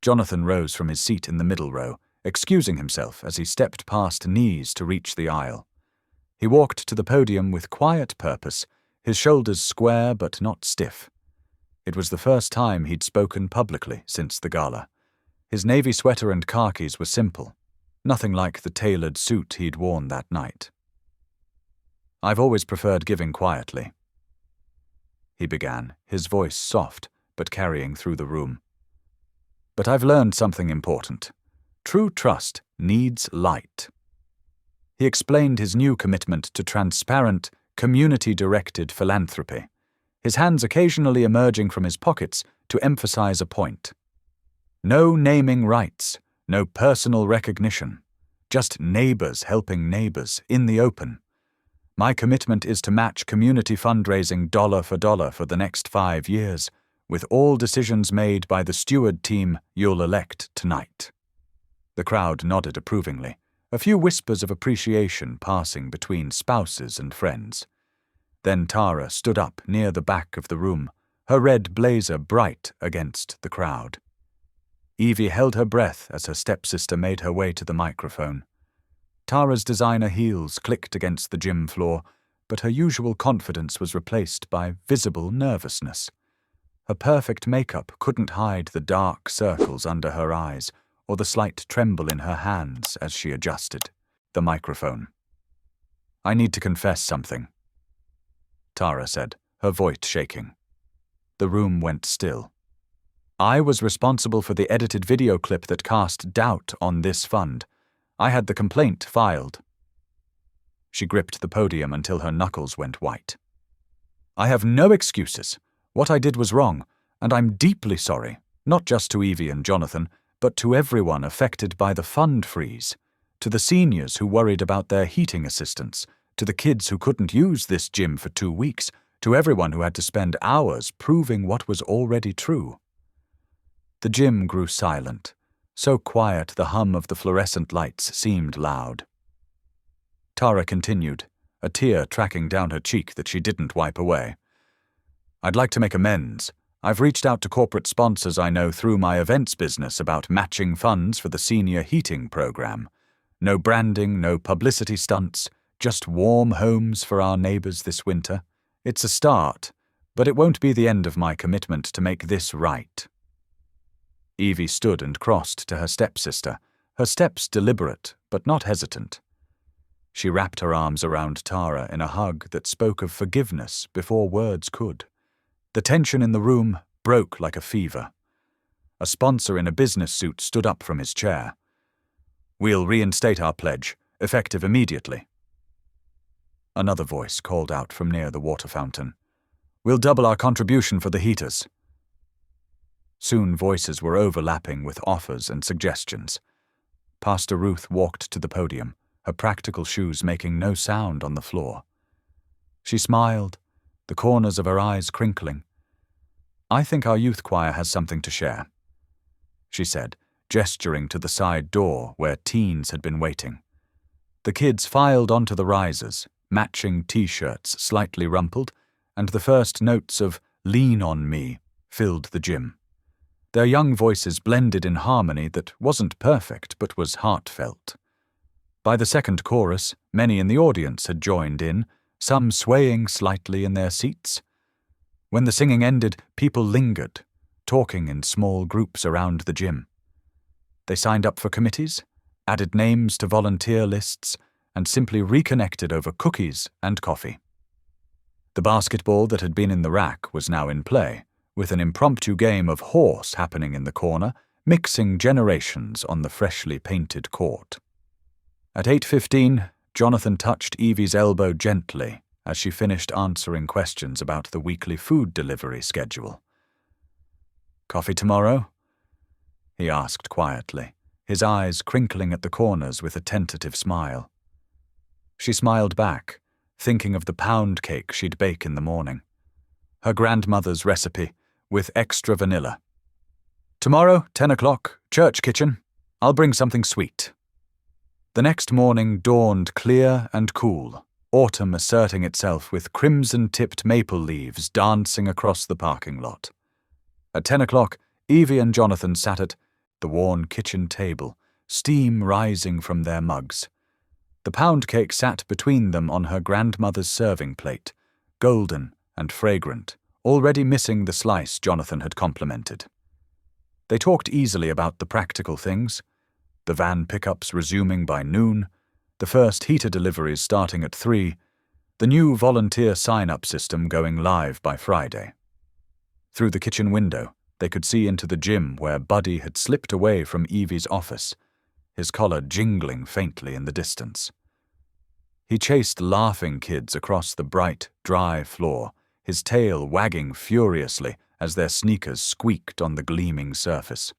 Jonathan rose from his seat in the middle row, excusing himself as he stepped past knees to reach the aisle. He walked to the podium with quiet purpose, his shoulders square but not stiff. It was the first time he'd spoken publicly since the gala. His navy sweater and khakis were simple, nothing like the tailored suit he'd worn that night. "I've always preferred giving quietly," he began, his voice soft but carrying through the room. "But I've learned something important. True trust needs light." He explained his new commitment to transparent, community-directed philanthropy, his hands occasionally emerging from his pockets to emphasize a point. No naming rights, no personal recognition, just neighbors helping neighbors in the open. "My commitment is to match community fundraising dollar for the next 5 years, with all decisions made by the steward team you'll elect tonight." The crowd nodded approvingly, a few whispers of appreciation passing between spouses and friends. Then Tara stood up near the back of the room, her red blazer bright against the crowd. Evie held her breath as her stepsister made her way to the microphone. Tara's designer heels clicked against the gym floor, but her usual confidence was replaced by visible nervousness. Her perfect makeup couldn't hide the dark circles under her eyes or the slight tremble in her hands as she adjusted the microphone. "I need to confess something," Tara said, her voice shaking. The room went still. "I was responsible for the edited video clip that cast doubt on this fund. I had the complaint filed." She gripped the podium until her knuckles went white. "I have no excuses. What I did was wrong, and I'm deeply sorry, not just to Evie and Jonathan, but to everyone affected by the fund freeze, to the seniors who worried about their heating assistants, to the kids who couldn't use this gym for 2 weeks, to everyone who had to spend hours proving what was already true." The gym grew silent, so quiet the hum of the fluorescent lights seemed loud. Tara continued, a tear tracking down her cheek that she didn't wipe away. "I'd like to make amends. I've reached out to corporate sponsors I know through my events business about matching funds for the senior heating program. No branding, no publicity stunts, just warm homes for our neighbors this winter. It's a start, but it won't be the end of my commitment to make this right." Evie stood and crossed to her stepsister, her steps deliberate but not hesitant. She wrapped her arms around Tara in a hug that spoke of forgiveness before words could. The tension in the room broke like a fever. A sponsor in a business suit stood up from his chair. "We'll reinstate our pledge, effective immediately." Another voice called out from near the water fountain. "We'll double our contribution for the heaters." Soon voices were overlapping with offers and suggestions. Pastor Ruth walked to the podium, her practical shoes making no sound on the floor. She smiled, the corners of her eyes crinkling. "I think our youth choir has something to share," she said, gesturing to the side door where teens had been waiting. The kids filed onto the risers, matching T-shirts slightly rumpled, and the first notes of "Lean on Me" filled the gym. Their young voices blended in harmony that wasn't perfect but was heartfelt. By the second chorus, many in the audience had joined in, some swaying slightly in their seats. When the singing ended, people lingered, talking in small groups around the gym. They signed up for committees, added names to volunteer lists, and simply reconnected over cookies and coffee. The basketball that had been in the rack was now in play, with an impromptu game of horse happening in the corner, mixing generations on the freshly painted court. At 8:15, Jonathan touched Evie's elbow gently as she finished answering questions about the weekly food delivery schedule. "Coffee tomorrow?" he asked quietly, his eyes crinkling at the corners with a tentative smile. She smiled back, thinking of the pound cake she'd bake in the morning. Her grandmother's recipe, with extra vanilla. "Tomorrow, 10 o'clock, church kitchen. I'll bring something sweet." The next morning dawned clear and cool, autumn asserting itself with crimson-tipped maple leaves dancing across the parking lot. At 10 o'clock, Evie and Jonathan sat at the worn kitchen table, steam rising from their mugs. The pound cake sat between them on her grandmother's serving plate, golden and fragrant, already missing the slice Jonathan had complimented. They talked easily about the practical things, the van pickups resuming by noon, the first heater deliveries starting at 3, the new volunteer sign-up system going live by Friday. Through the kitchen window, they could see into the gym where Buddy had slipped away from Evie's office, his collar jingling faintly in the distance. He chased laughing kids across the bright, dry floor, his tail wagging furiously as their sneakers squeaked on the gleaming surface.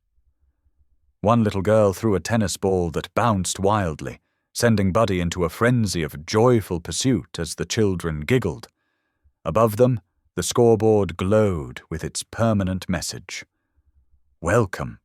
One little girl threw a tennis ball that bounced wildly, sending Buddy into a frenzy of joyful pursuit as the children giggled. Above them, the scoreboard glowed with its permanent message. "Welcome